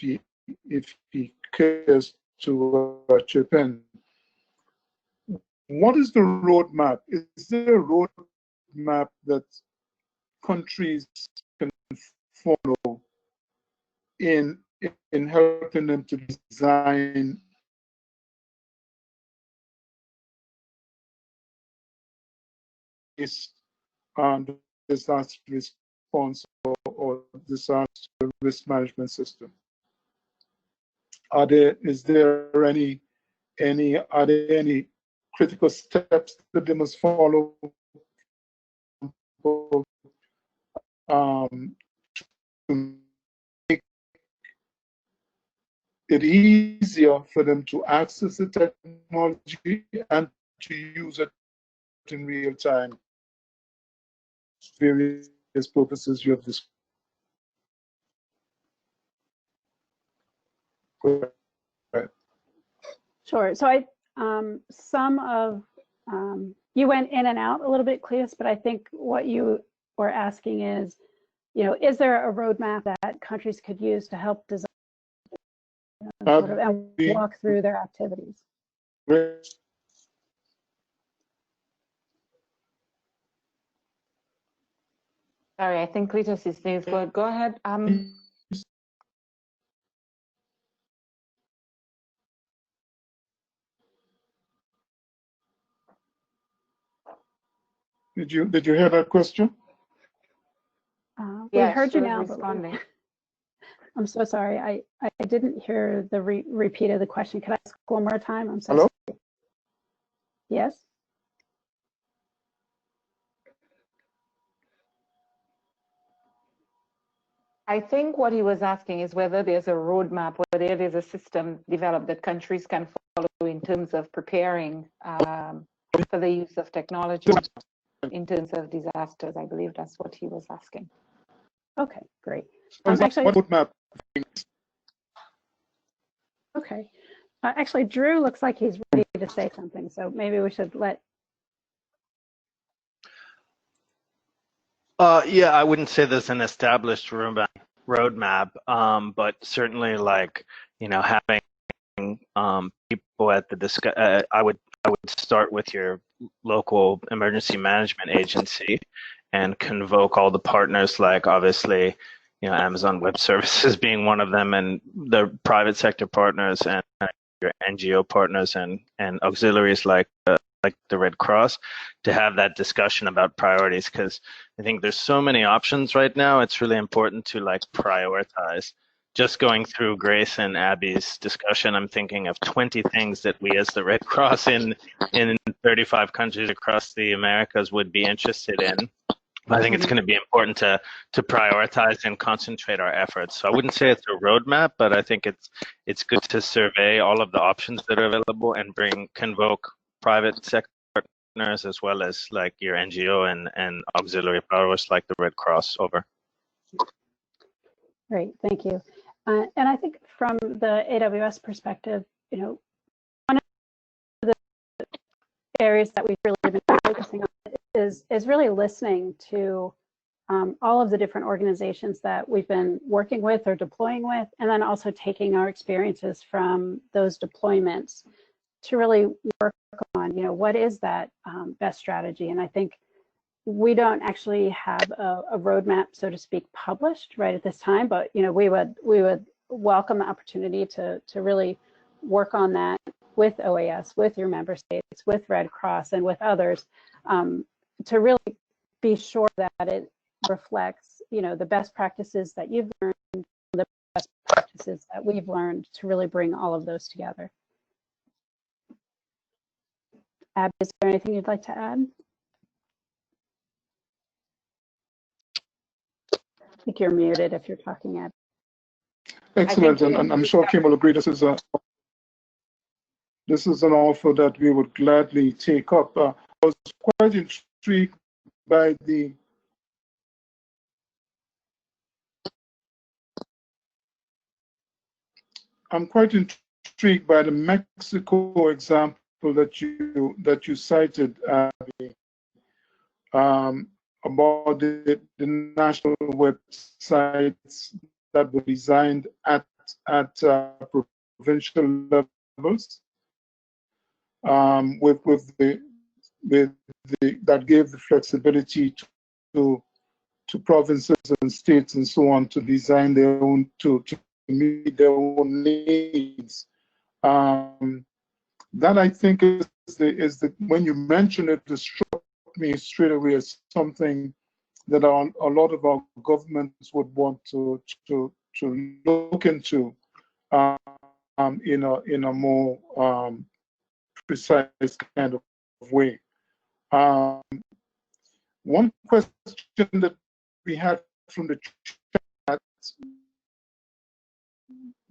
Speaker 1: he cares to chip in. What is the roadmap? Is there a roadmap that countries can follow in helping them to design this disaster response or disaster risk management system? Are there any critical steps that they must follow to make it easier for them to access the technology and to use it in real time, various purposes you have described?
Speaker 5: Sure. So some of you went in and out a little bit, Cleus, but I think what you were asking is, is there a roadmap that countries could use to help design and walk through their activities?
Speaker 2: Sorry, I think Cletus is next. Go ahead.
Speaker 1: Did you hear that question?
Speaker 5: We heard you now. Responding. I'm so sorry. I didn't hear the repeat of the question. Could I ask one more time? I'm so sorry. Yes.
Speaker 2: I think what he was asking is whether there's a roadmap, whether there is a system developed that countries can follow in terms of preparing for the use of technology in terms of disasters. I believe that's what he was asking.
Speaker 5: Okay, great.
Speaker 1: Actually, what roadmap?
Speaker 5: Okay. Actually, Drew looks like he's ready to say something, so maybe we should let.
Speaker 4: Yeah, I wouldn't say there's an established roadmap, but certainly, like, having people at the I would start with your local emergency management agency and convoke all the partners, like obviously, Amazon Web Services being one of them, and the private sector partners and your NGO partners and auxiliaries like the Red Cross, to have that discussion about priorities, because I think there's so many options right now. It's really important to prioritize. just going through Grace and Abby's discussion, I'm thinking of 20 things that we as the Red Cross in 35 countries across the Americas would be interested in. I think it's going to be important to prioritize and concentrate our efforts. So I wouldn't say it's a roadmap, but I think it's good to survey all of the options that are available and convoke private sector partners as well as like your NGO and auxiliary powers like the Red Cross. Over.
Speaker 5: Great, thank you. And I think from the AWS perspective, you know, one of the areas that we've really been focusing on is really listening to all of the different organizations that we've been working with or deploying with, and then also taking our experiences from those deployments to really work on, you know, what is that best strategy. And I think we don't actually have a roadmap, so to speak, published right at this time, but you know, we would welcome the opportunity to really work on that with OAS, with your member states, with Red Cross, and with others, to really be sure that it reflects, you know, the best practices that you've learned, the best practices that we've learned, to really bring all of those together. Abby, is there anything you'd like to add? I think you're muted if you're talking, Abby.
Speaker 1: Excellent, and I'm sure Kim will agree. This is an offer that we would gladly take up. I was quite intrigued by the Mexico example that you cited, Abby, about the national websites that were designed at provincial levels, that gave the flexibility to provinces and states and so on to design their own, to meet their own needs. That I think is the when you mention it, it struck me straight away as something that a lot of our governments would want to look into in a more precise kind of way. One question that we had from the chat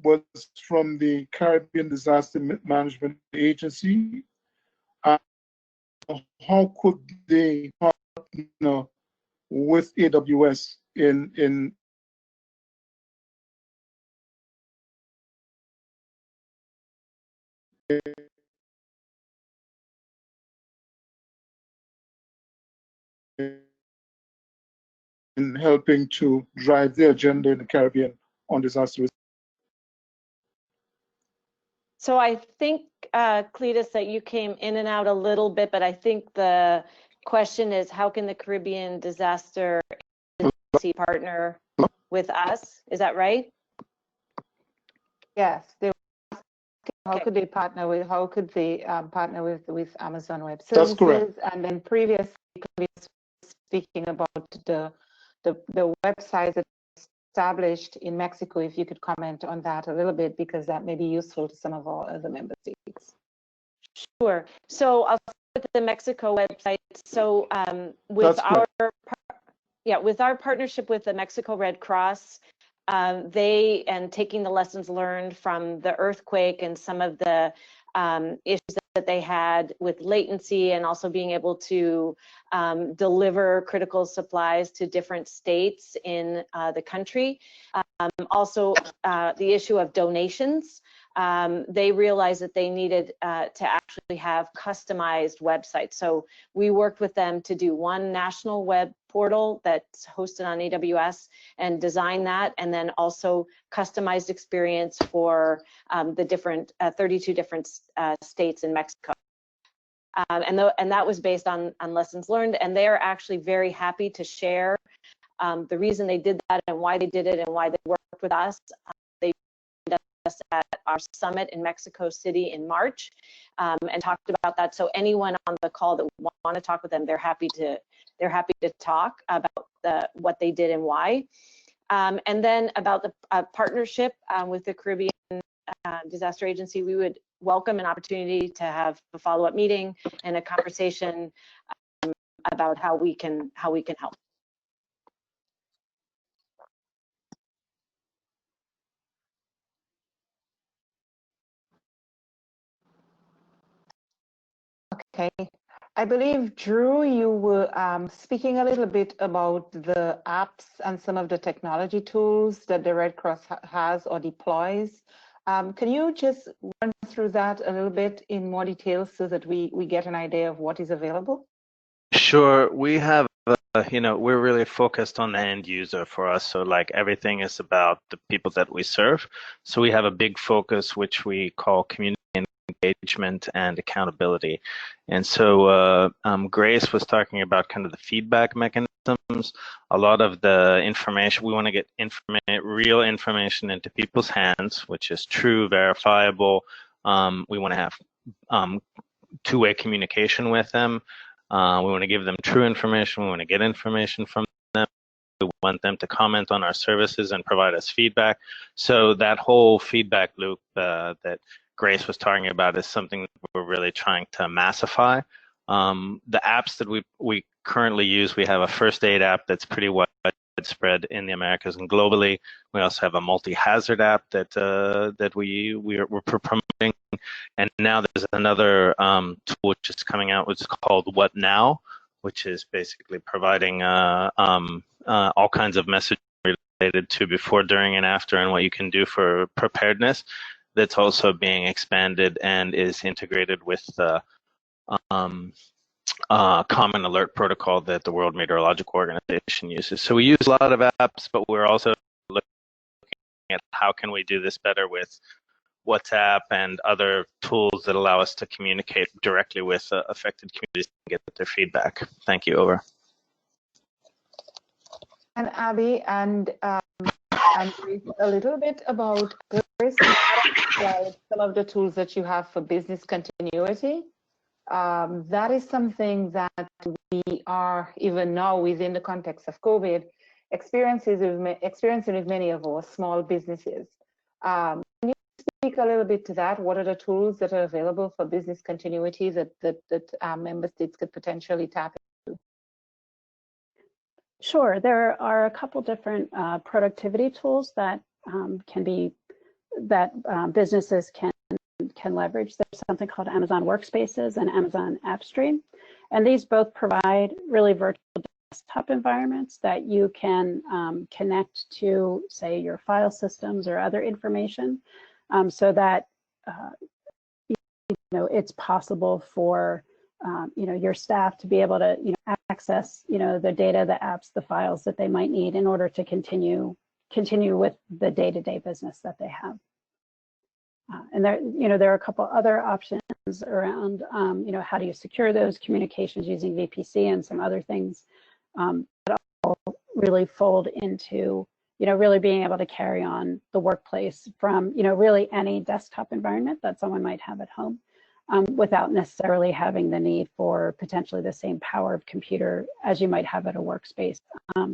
Speaker 1: was from the Caribbean Disaster Management Agency. How could they partner with AWS in helping to drive their agenda in the Caribbean on disaster risk?
Speaker 6: So I think, Cletus, that you came in and out a little bit, but I think the question is, how can the Caribbean Disaster Agency partner with us? Is that right?
Speaker 2: Yes. How could they partner with? How could they partner with Amazon Web Services?
Speaker 1: That's correct.
Speaker 2: And then previously speaking about the websites that established in Mexico, if you could comment on that a little bit, because that may be useful to some of our other member states.
Speaker 6: Sure. So I'll start with the Mexico website. So with our partnership with the Mexico Red Cross, taking the lessons learned from the earthquake and some of the issues that they had with latency, and also being able to deliver critical supplies to different states in the country. Also, the issue of donations. They realized that they needed to actually have customized websites. So we worked with them to do one national web portal that's hosted on AWS and design that, and then also customized experience for the different 32 different states in Mexico. And that was based on lessons learned, and they are actually very happy to share the reason they did that and why they did it and why they worked with us. They joined us at our summit in Mexico City in March and talked about that. So anyone on the call that want to talk with them, they're happy to talk about what they did and why. And then about the partnership with the Caribbean Disaster Agency, we would welcome an opportunity to have a follow-up meeting and a conversation about how we can help.
Speaker 2: Okay. I believe, Drew, you were speaking a little bit about the apps and some of the technology tools that the Red Cross has or deploys. Can you just run through that a little bit in more detail so that we get an idea of what is available?
Speaker 4: Sure. We have, we're really focused on the end user for us. So like everything is about the people that we serve. So we have a big focus, which we call community engagement and accountability. And so Grace was talking about kind of the feedback mechanisms. A lot of the information, we want to get real information into people's hands, which is true, verifiable. We want to have two-way communication with them. We want to give them true information. We want to get information from them. We want them to comment on our services and provide us feedback. So that whole feedback loop that Grace was talking about is something that we're really trying to massify. The apps that we currently use, we have a first aid app that's pretty widespread in the Americas and globally. We also have a multi-hazard app that we're promoting, and now there's another tool which is coming out, which is called What Now, which is basically providing all kinds of messages related to before, during, and after, and what you can do for preparedness. That's also being expanded and is integrated with the common alert protocol that the World Meteorological Organization uses. So we use a lot of apps, but we're also looking at how can we do this better with WhatsApp and other tools that allow us to communicate directly with affected communities and get their feedback. Thank you. Over.
Speaker 2: And Abby and Grace, a little bit about some of the tools that you have for business continuity. That is something that we are, even now within the context of COVID, experiencing with many of our small businesses. Can you speak a little bit to that? What are the tools that are available for business continuity that member states could potentially tap into?
Speaker 5: Sure, there are a couple different productivity tools that businesses can leverage. There's something called Amazon Workspaces and Amazon AppStream, and these both provide really virtual desktop environments that you can connect to, say, your file systems or other information, so that it's possible for your staff to be able to access the data, the apps, the files that they might need in order to continue with the day-to-day business that they have. And there are a couple other options around how do you secure those communications using VPC and some other things that all really fold into really being able to carry on the workplace from really any desktop environment that someone might have at home, without necessarily having the need for potentially the same power of computer as you might have at a workspace,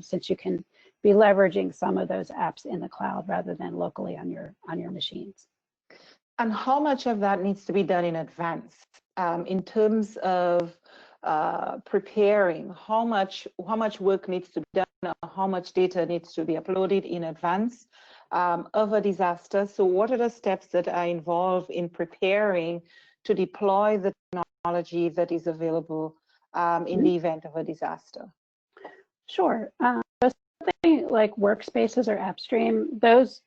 Speaker 5: since you can be leveraging some of those apps in the cloud rather than locally on your machines.
Speaker 2: And how much of that needs to be done in advance in terms of preparing? How much work needs to be done? Or how much data needs to be uploaded in advance of a disaster? So what are the steps that are involved in preparing to deploy the technology that is available in the event of a disaster?
Speaker 5: Sure. So something like Workspaces or AppStream, those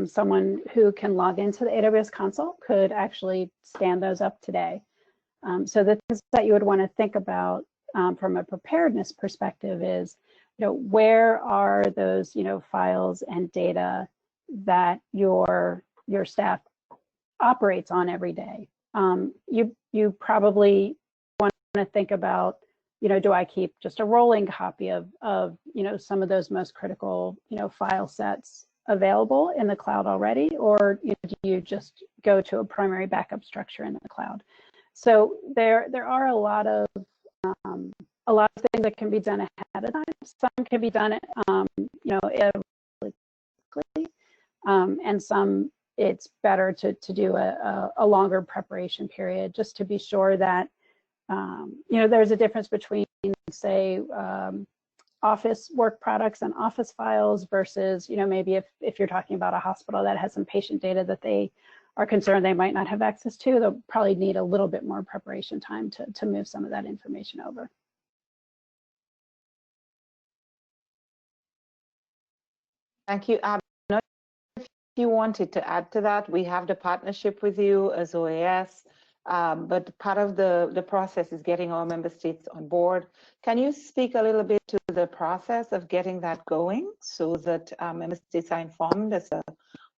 Speaker 5: someone who can log into the AWS console could actually stand those up today. So the things that you would want to think about from a preparedness perspective is, where are those, files and data that your staff operates on every day? You probably want to think about, do I keep just a rolling copy of some of those most critical, file sets available in the cloud already, or do you just go to a primary backup structure in the cloud? So there are a lot of things that can be done ahead of time. Some can be done, in a really and some it's better to do a longer preparation period, just to be sure that there's a difference between, say, office work products and office files versus, maybe if you're talking about a hospital that has some patient data that they are concerned they might not have access to, they'll probably need a little bit more preparation time to move some of that information over.
Speaker 2: Thank you, Abby. If you wanted to add to that, we have the partnership with you as OAS, but part of the process is getting our member states on board. Can you speak a little bit to the process of getting that going so that member states are informed as to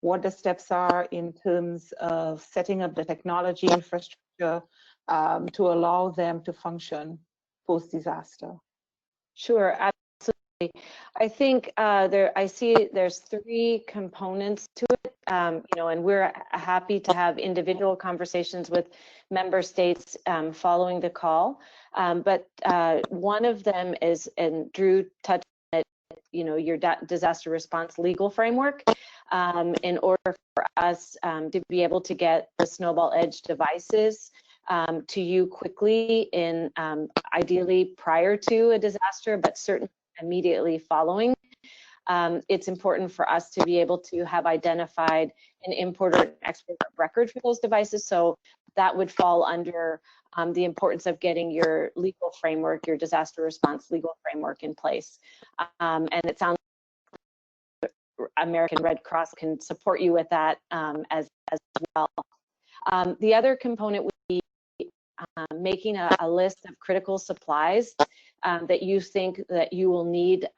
Speaker 2: what the steps are in terms of setting up the technology infrastructure to allow them to function post-disaster?
Speaker 6: Sure, absolutely. I think I see there's 3 components to it, and we're happy to have individual conversations with member states following the call. But one of them is, and Drew touched on it, your disaster response legal framework. In order for us to be able to get the Snowball Edge devices to you quickly, in ideally prior to a disaster, but certainly immediately following, it's important for us to be able to have identified an importer and export record for those devices. So that would fall under the importance of getting your legal framework, your disaster response legal framework in place. And it sounds like American Red Cross can support you with that as well. The other component would be making a list of critical supplies that you think that you will need,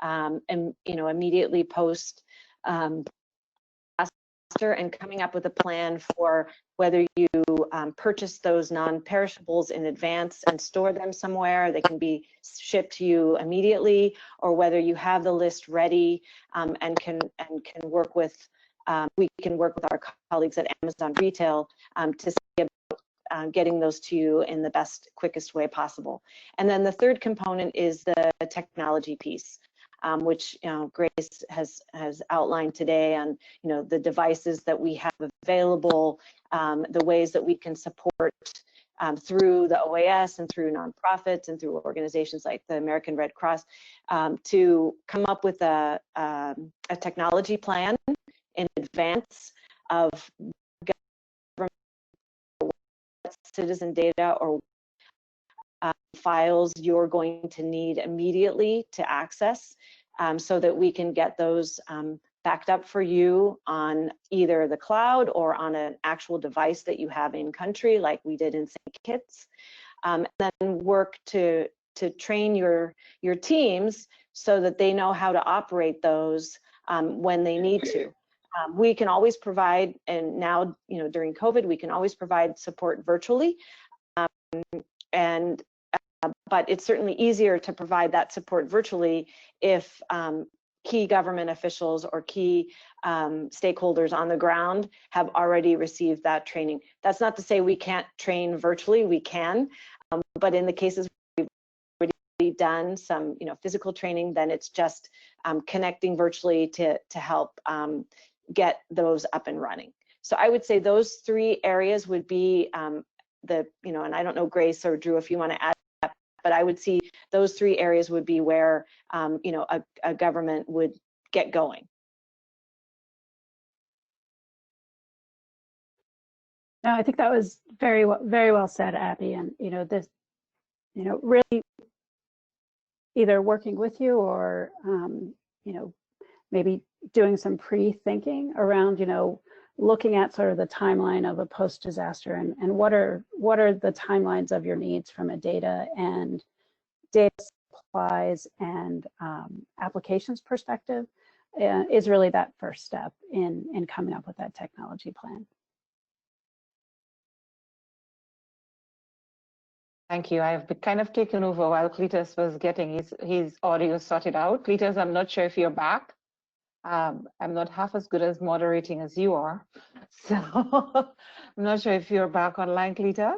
Speaker 6: immediately post disaster, and coming up with a plan for whether you purchase those non-perishables in advance and store them somewhere. They can be shipped to you immediately, or whether you have the list ready and can work with. We can work with our colleagues at Amazon Retail to see about getting those to you in the best, quickest way possible. And then the third component is the technology piece, which Grace has outlined today, on the devices that we have available, the ways that we can support through the OAS and through nonprofits and through organizations like the American Red Cross to come up with a technology plan in advance of citizen data or files you're going to need immediately to access, so that we can get those backed up for you on either the cloud or on an actual device that you have in country, like we did in St. Kitts, and then work to train your teams so that they know how to operate those when they need to. We can always provide, and now during COVID, we can always provide support virtually, but it's certainly easier to provide that support virtually if key government officials or key stakeholders on the ground have already received that training. That's not to say we can't train virtually, we can, but in the cases where we've already done some physical training, then it's just connecting virtually to help get those up and running. So I would say those 3 areas would be and I don't know, Grace or Drew, if you want to add that, but I would see those 3 areas would be where a government would get going.
Speaker 5: No, I think that was very well said, Abby. And this, really either working with you or maybe doing some pre-thinking around looking at sort of the timeline of a post-disaster and what are the timelines of your needs from a data supplies and applications perspective is really that first step in coming up with that technology plan.
Speaker 2: Thank you. I've kind of taken over while Cletus was getting his audio sorted out. Cletus, I'm not sure if you're back. I'm not half as good as moderating as you are. So I'm not sure if you're back online, Cletus.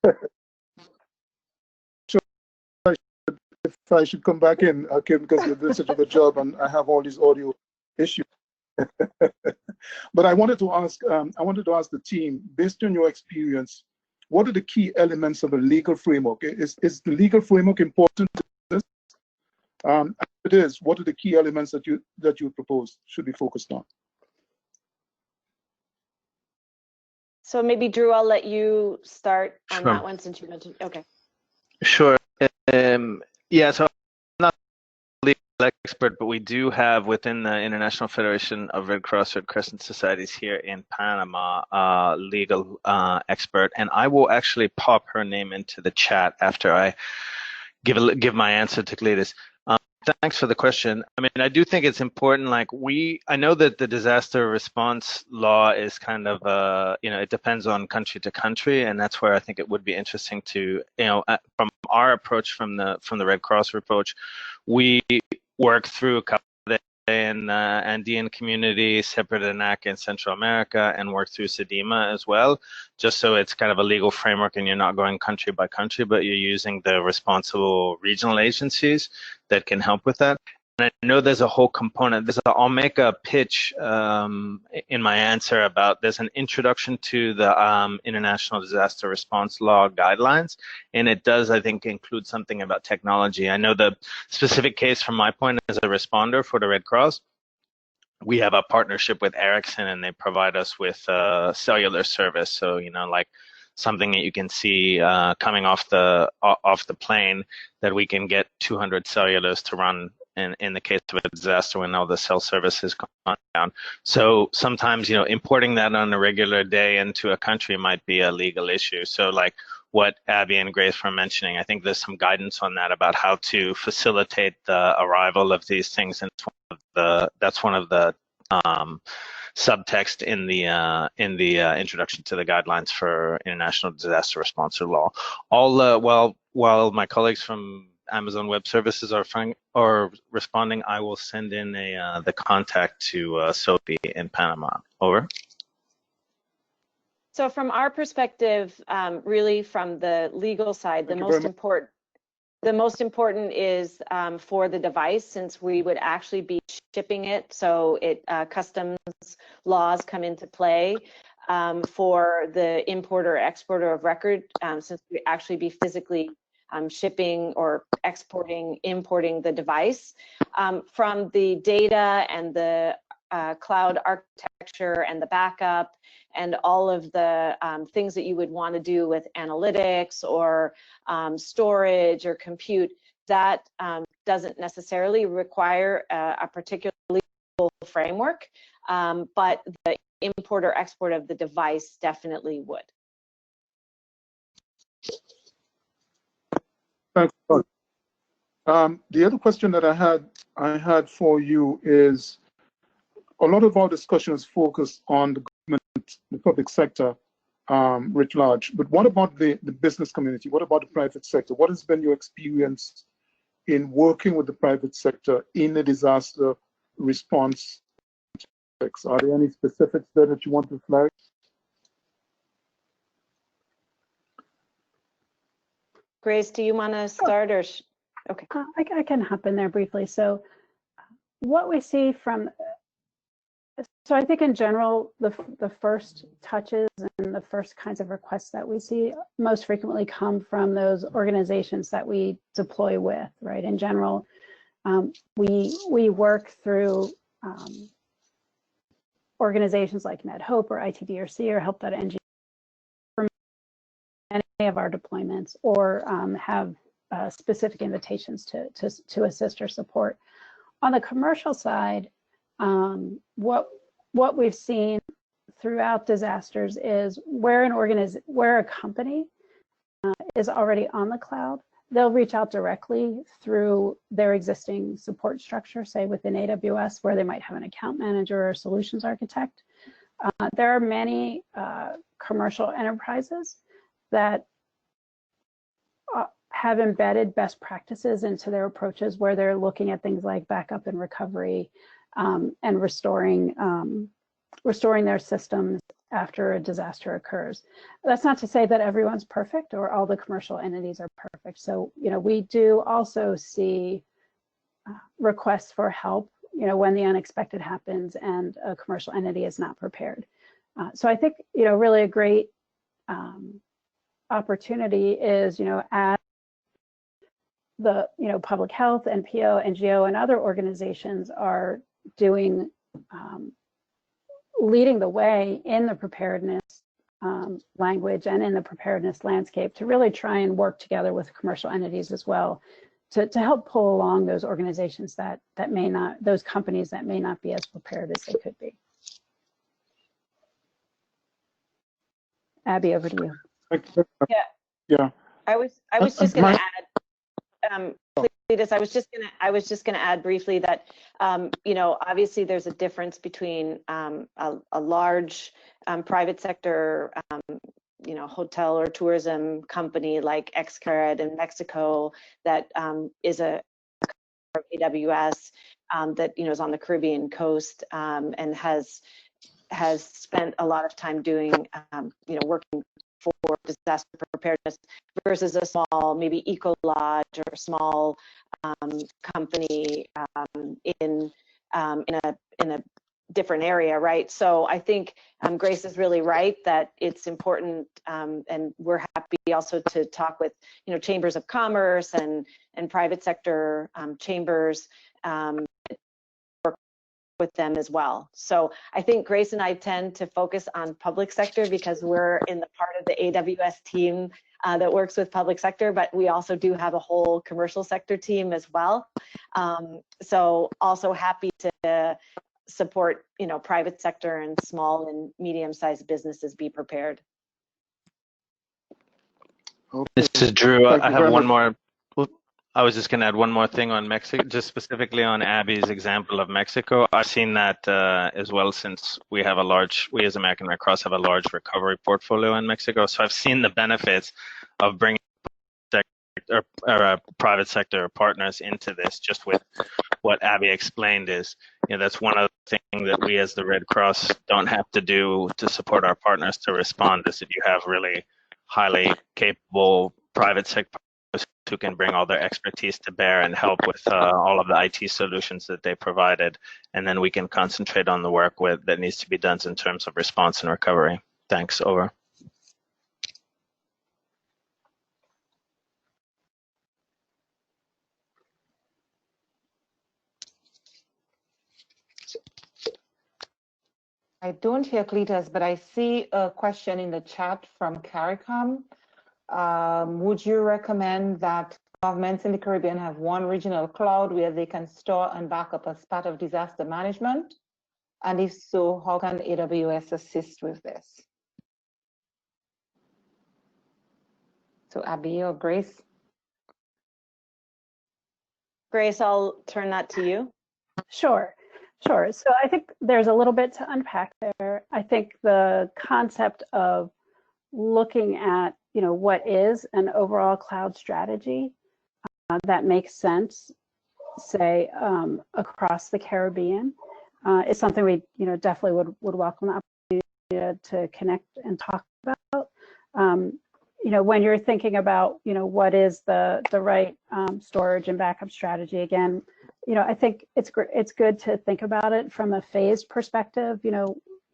Speaker 1: Sure. If I should come back in, Kim, because you're doing such a good job and I have all these audio issues. But I wanted to ask the team, based on your experience, what are the key elements of a legal framework? Is the legal framework important to this? If it is, what are the key elements that you propose should be focused on?
Speaker 6: So maybe Drew, I'll let you start on
Speaker 4: Sure.
Speaker 6: that one since you mentioned. Okay.
Speaker 4: Sure. Yeah, so I'm not a legal expert, but we do have within the International Federation of Red Cross Red Crescent Societies here in Panama a legal expert, and I will actually pop her name into the chat after I give my answer to Cletus. Thanks for the question. I mean, I do think it's important. Like I know that the disaster response law is kind of, it depends on country to country, and that's where I think it would be interesting to, from our approach, from the Red Cross approach, we work through and Andean community, separate ANAC in Central America, and work through SEDIMA as well, just so it's kind of a legal framework and you're not going country by country, but you're using the responsible regional agencies that can help with that. And I know there's a whole component. I'll make a pitch in my answer about there's an introduction to the International Disaster Response Law guidelines, and it does, I think, include something about technology. I know the specific case from my point as a responder for the Red Cross, we have a partnership with Ericsson, and they provide us with cellular service. So, like something that you can see coming off the plane, that we can get 200 cellulars to run in the case of a disaster when all the cell service has gone down. So sometimes, importing that on a regular day into a country might be a legal issue. So like what Abby and Grace were mentioning, I think there's some guidance on that about how to facilitate the arrival of these things. And that's one of the subtext in the introduction to the guidelines for international disaster response law. While my colleagues from Amazon Web Services are responding, I will send in the contact to Sophie in Panama. Over.
Speaker 6: So from our perspective, really from the legal side, the most important is for the device, since we would actually be shipping it. So customs laws come into play for the importer or exporter of record, since we actually be physically shipping or importing the device. From the data and the cloud architecture and the backup and all of the things that you would want to do with analytics or storage or compute, that doesn't necessarily require a particular legal framework, but the import or export of the device definitely would.
Speaker 1: Thanks. The other question that I had for you is, a lot of our discussion is focused on the government, the public sector writ large. But what about the business community? What about the private sector? What has been your experience in working with the private sector in a disaster response context? Are there any specifics there that you want to flag?
Speaker 6: Grace, do you want to start or? Okay.
Speaker 5: I can hop in there briefly. So what we see so I think in general, the first touches and the first kinds of requests that we see most frequently come from those organizations that we deploy with, right? In general, we work through organizations like NetHope or ITDRC or Help.NG for many of our deployments, or have specific invitations to assist or support. On the commercial side, what we've seen throughout disasters is where a company is already on the cloud, they'll reach out directly through their existing support structure, say within AWS, where they might have an account manager or a solutions architect. There are many commercial enterprises that have embedded best practices into their approaches, where they're looking at things like backup and recovery, and restoring their systems after a disaster occurs. That's not to say that everyone's perfect or all the commercial entities are perfect. So, we do also see requests for help when the unexpected happens and a commercial entity is not prepared. So I think, really a great opportunity is, as the, public health, NPO, NGO, and other organizations are doing, leading the way in the preparedness language and in the preparedness landscape to really try and work together with commercial entities as well to help pull along those organizations that may not, those companies that may not be as prepared as they could be. Abby, over to you.
Speaker 6: Yeah. I was just going to add, Cletus, I was just going to add briefly that, obviously there's a difference between a large private sector, hotel or tourism company like Xcaret in Mexico that is a AWS that is on the Caribbean coast and has spent a lot of time doing working for disaster preparedness versus a small, maybe Eco Lodge or a small company in a different area, right? So I think Grace is really right that it's important, and we're happy also to talk with chambers of commerce and private sector chambers. With them as well. So I think Grace and I tend to focus on public sector because we're in the part of the AWS team that works with public sector, but we also do have a whole commercial sector team as well. So also happy to support, private sector and small and medium-sized businesses be prepared.
Speaker 1: Okay.
Speaker 4: This is Drew. I have one more. I was just going to add one more thing on Mexico, just specifically on Abby's example of Mexico. I've seen that as well, since we as American Red Cross have a large recovery portfolio in Mexico. So I've seen the benefits of bringing private sector partners into this. Just with what Abby explained is, that's one of the things that we as the Red Cross don't have to do to support our partners to respond. Is that you have really highly capable private sector who can bring all their expertise to bear and help with all of the IT solutions that they provided, and then we can concentrate on the work that needs to be done in terms of response and recovery. Thanks. Over.
Speaker 2: I don't hear Cletus, but I see a question in the chat from CARICOM. Would you recommend that governments in the Caribbean have one regional cloud where they can store and back up as part of disaster management? And if so, how can AWS assist with this? So Abby or Grace?
Speaker 6: Grace, I'll turn that to you.
Speaker 5: Sure. So I think there's a little bit to unpack there. I think the concept of looking at, what is an overall cloud strategy that makes sense, say, across the Caribbean, is something we, definitely would welcome the opportunity to connect and talk about. When you're thinking about, what is the right storage and backup strategy, again, I think it's good to think about it from a phased perspective.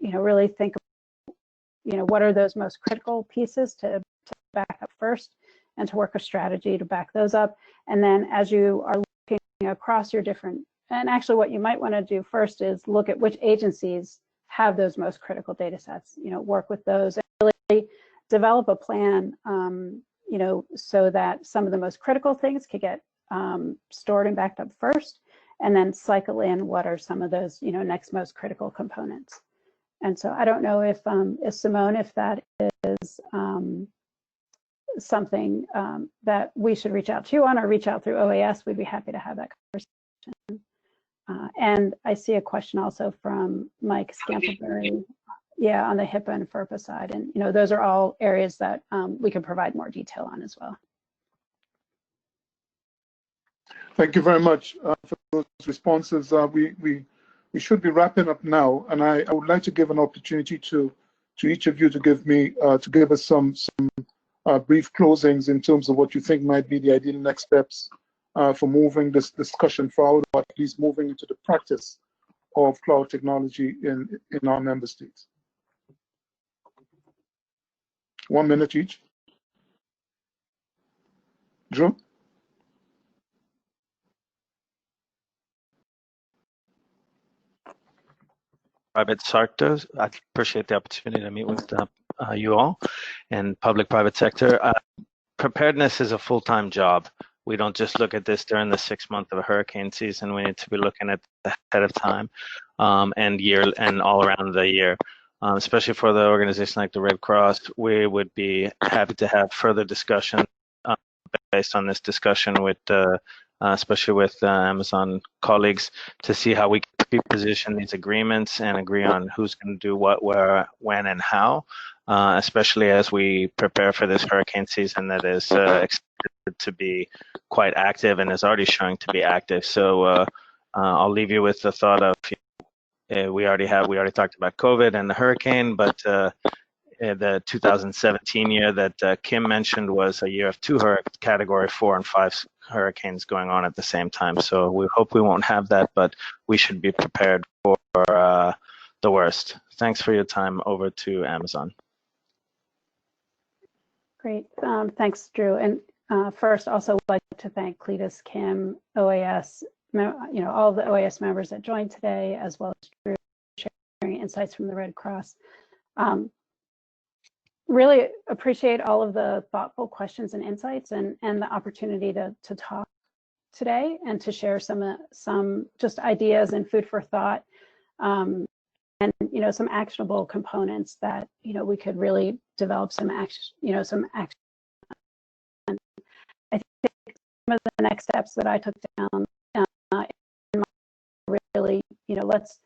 Speaker 5: Really think, what are those most critical pieces to back up first, and to work a strategy to back those up. And then as you are looking across your different, and actually what you might want to do first is look at which agencies have those most critical data sets, work with those and really develop a plan, so that some of the most critical things could get stored and backed up first, and then cycle in what are some of those, next most critical components. And so I don't know if Simone, if that is something that we should reach out to you on, or reach out through OAS, we'd be happy to have that conversation. And I see a question also from Mike Scantlebury, on the HIPAA and FERPA side. And, those are all areas that we can provide more detail on as well.
Speaker 1: Thank you very much for those responses. We should be wrapping up now, and I would like to give an opportunity to each of you to give us some brief closings in terms of what you think might be the ideal next steps for moving this discussion forward, or at least moving into the practice of cloud technology in our member states. 1 minute each. Drew?
Speaker 4: Private sectors. I appreciate the opportunity to meet with you all and public-private sector. Preparedness is a full-time job. We don't just look at this during the 6 months of a hurricane season. We need to be looking at ahead of time and all around the year. Especially for the organization like the Red Cross, we would be happy to have further discussion based on this discussion with, especially with Amazon colleagues, to see how we can reposition these agreements and agree on who's going to do what, where, when, and how, especially as we prepare for this hurricane season that is expected to be quite active and is already showing to be active. So I'll leave you with the thought of, we already talked about COVID and the hurricane, but the 2017 year that Kim mentioned was a year of two category 4 and 5 hurricanes going on at the same time. So we hope we won't have that, but we should be prepared for the worst. Thanks for your time. Over to Amazon.
Speaker 5: Great, thanks, Drew. And first, also would like to thank Cletus, Kim, OAS, all of the OAS members that joined today, as well as Drew sharing insights from the Red Cross. Really appreciate all of the thoughtful questions and insights and the opportunity to talk today and to share some just ideas and food for thought, and some actionable components that we could really develop some action. And I think some of the next steps that I took down really, let's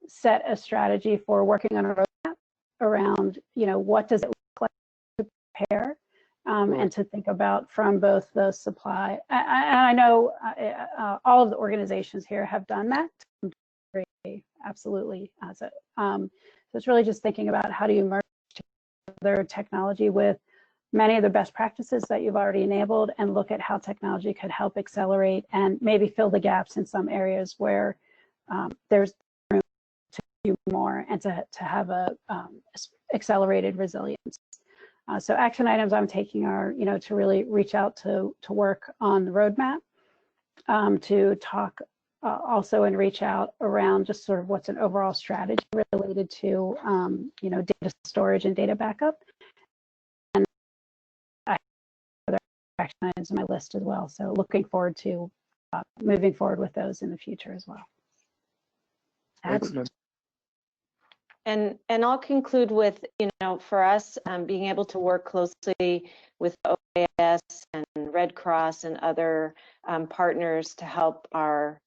Speaker 5: set a strategy for working on a roadmap around, what does it look like to prepare, and to think about from both the supply. I know all of the organizations here have done that, absolutely. So it's really just thinking about how do you merge together technology with many of the best practices that you've already enabled, and look at how technology could help accelerate and maybe fill the gaps in some areas where there's room to do more and to have a accelerated resilience. So action items I'm taking are, to really reach out to work on the roadmap, to talk also and reach out around just sort of what's an overall strategy related to, data storage and data backup. And I have other action items on my list as well. So looking forward to moving forward with those in the future as well.
Speaker 1: Excellent.
Speaker 6: And I'll conclude with, for us, being able to work closely with OAS and Red Cross and other partners to help our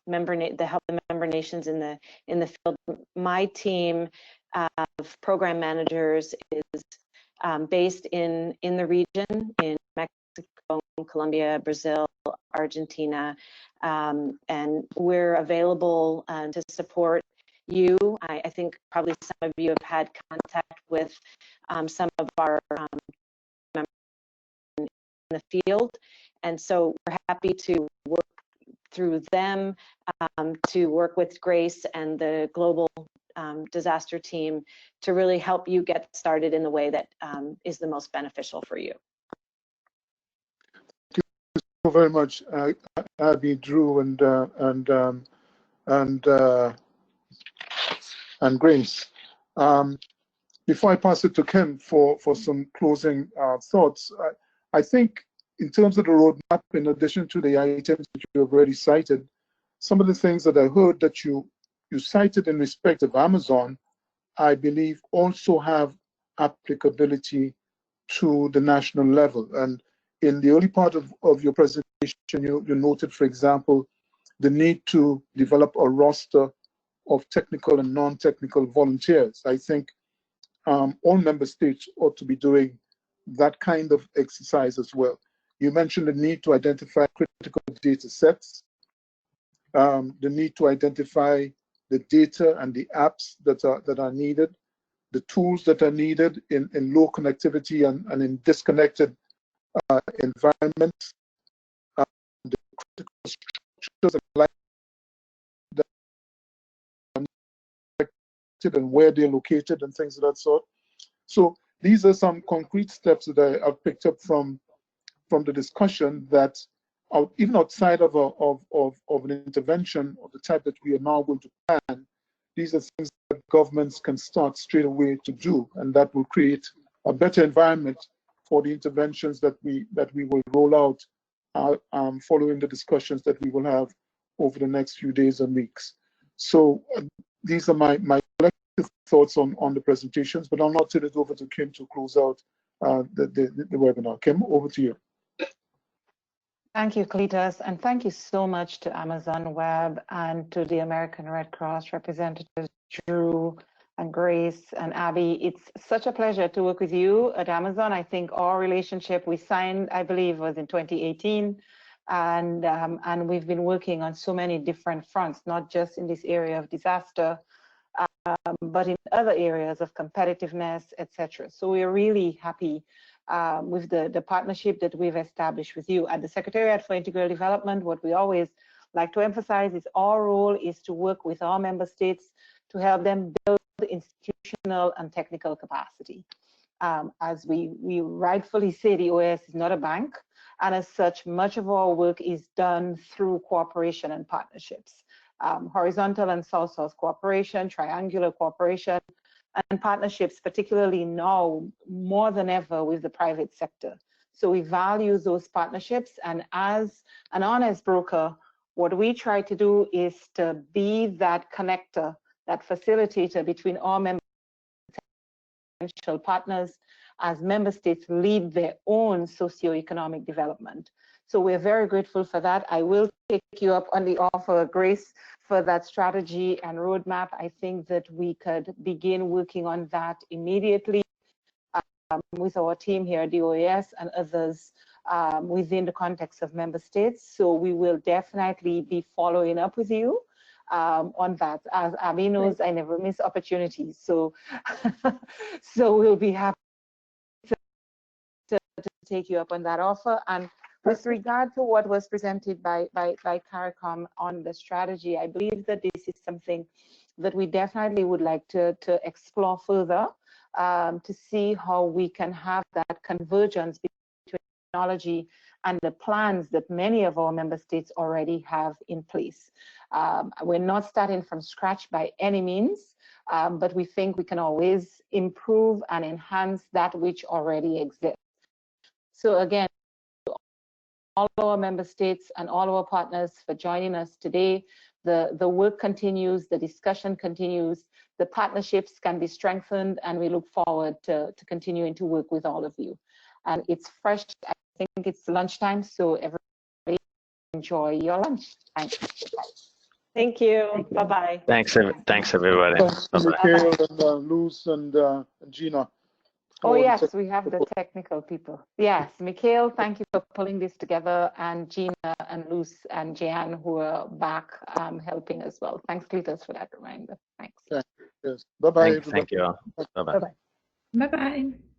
Speaker 6: member nations in the field. My team of program managers is based in the region, in Mexico, Colombia, Brazil, Argentina, and we're available to support you. I think probably some of you have had contact with some of our members in the field, and so we're happy to work through them to work with Grace and the global disaster team to really help you get started in the way that is the most beneficial for you.
Speaker 1: Thank you very much, Abby, Drew, and Grace. Before I pass it to Kim for some closing thoughts, I think in terms of the roadmap, in addition to the items that you have already cited, some of the things that I heard that you cited in respect of Amazon, I believe also have applicability to the national level. And in the early part of your presentation, you noted, for example, the need to develop a roster of technical and non-technical volunteers. I think all member states ought to be doing that kind of exercise as well. You mentioned the need to identify critical data sets, the need to identify the data and the apps that are needed, the tools that are needed in low connectivity and in disconnected environments, like and where they're located and things of that sort. So these are some concrete steps that I've picked up from the discussion that even outside of an intervention of the type that we are now going to plan, these are things that governments can start straight away to do, and that will create a better environment for the interventions that we will roll out following the discussions that we will have over the next few days and weeks. So these are my collective thoughts on the presentations, but I'll now turn it over to Kim to close out the webinar. Kim, over to you.
Speaker 2: Thank you, Cletus, and thank you so much to Amazon Web and to the American Red Cross representatives, Drew and Grace and Abby. It's such a pleasure to work with you at Amazon. I think our relationship we signed, I believe, was in 2018, and we've been working on so many different fronts, not just in this area of disaster, but in other areas of competitiveness, etc. So we're really happy with the partnership that we've established with you. At the Secretariat for Integral Development, what we always like to emphasize is our role is to work with our member states to help them build institutional and technical capacity. As we rightfully say, the OAS is not a bank, and as such, much of our work is done through cooperation and partnerships. Horizontal and South-South cooperation, triangular cooperation, and partnerships, particularly now more than ever with the private sector. So we value those partnerships, and as an honest broker, what we try to do is to be that connector, that facilitator between our member and potential partners as member states lead their own socioeconomic development. So we're very grateful for that. I will take you up on the offer, Grace, for that strategy and roadmap. I think that we could begin working on that immediately with our team here at the OAS and others within the context of member states. So we will definitely be following up with you on that. As Abby knows, I never miss opportunities. So, so we'll be happy to take you up on that offer. And with regard to what was presented by CARICOM on the strategy, I believe that this is something that we definitely would like to explore further to see how we can have that convergence between technology and the plans that many of our member states already have in place. We're not starting from scratch by any means, but we think we can always improve and enhance that which already exists. So again, all our member states and all our partners for joining us today. The work continues, the discussion continues, the partnerships can be strengthened, and we look forward to continuing to work with all of you. And it's fresh, I think it's lunchtime, so everybody enjoy your lunch. Thanks.
Speaker 6: Thank you. Bye-bye.
Speaker 4: Thanks, everybody.
Speaker 1: Thanks,
Speaker 4: Bye-bye.
Speaker 1: Mikhail and Luz and Gina.
Speaker 2: Oh yes, we have the technical people. Yes, Mikhail, thank you for pulling this together, and Gina and Luz and Jan who are back helping as well. Thanks, Cletus, for that reminder. Thanks.
Speaker 1: Yes. Bye-bye.
Speaker 4: Thank you all. Bye-bye.
Speaker 2: Bye-bye.
Speaker 7: Bye-bye.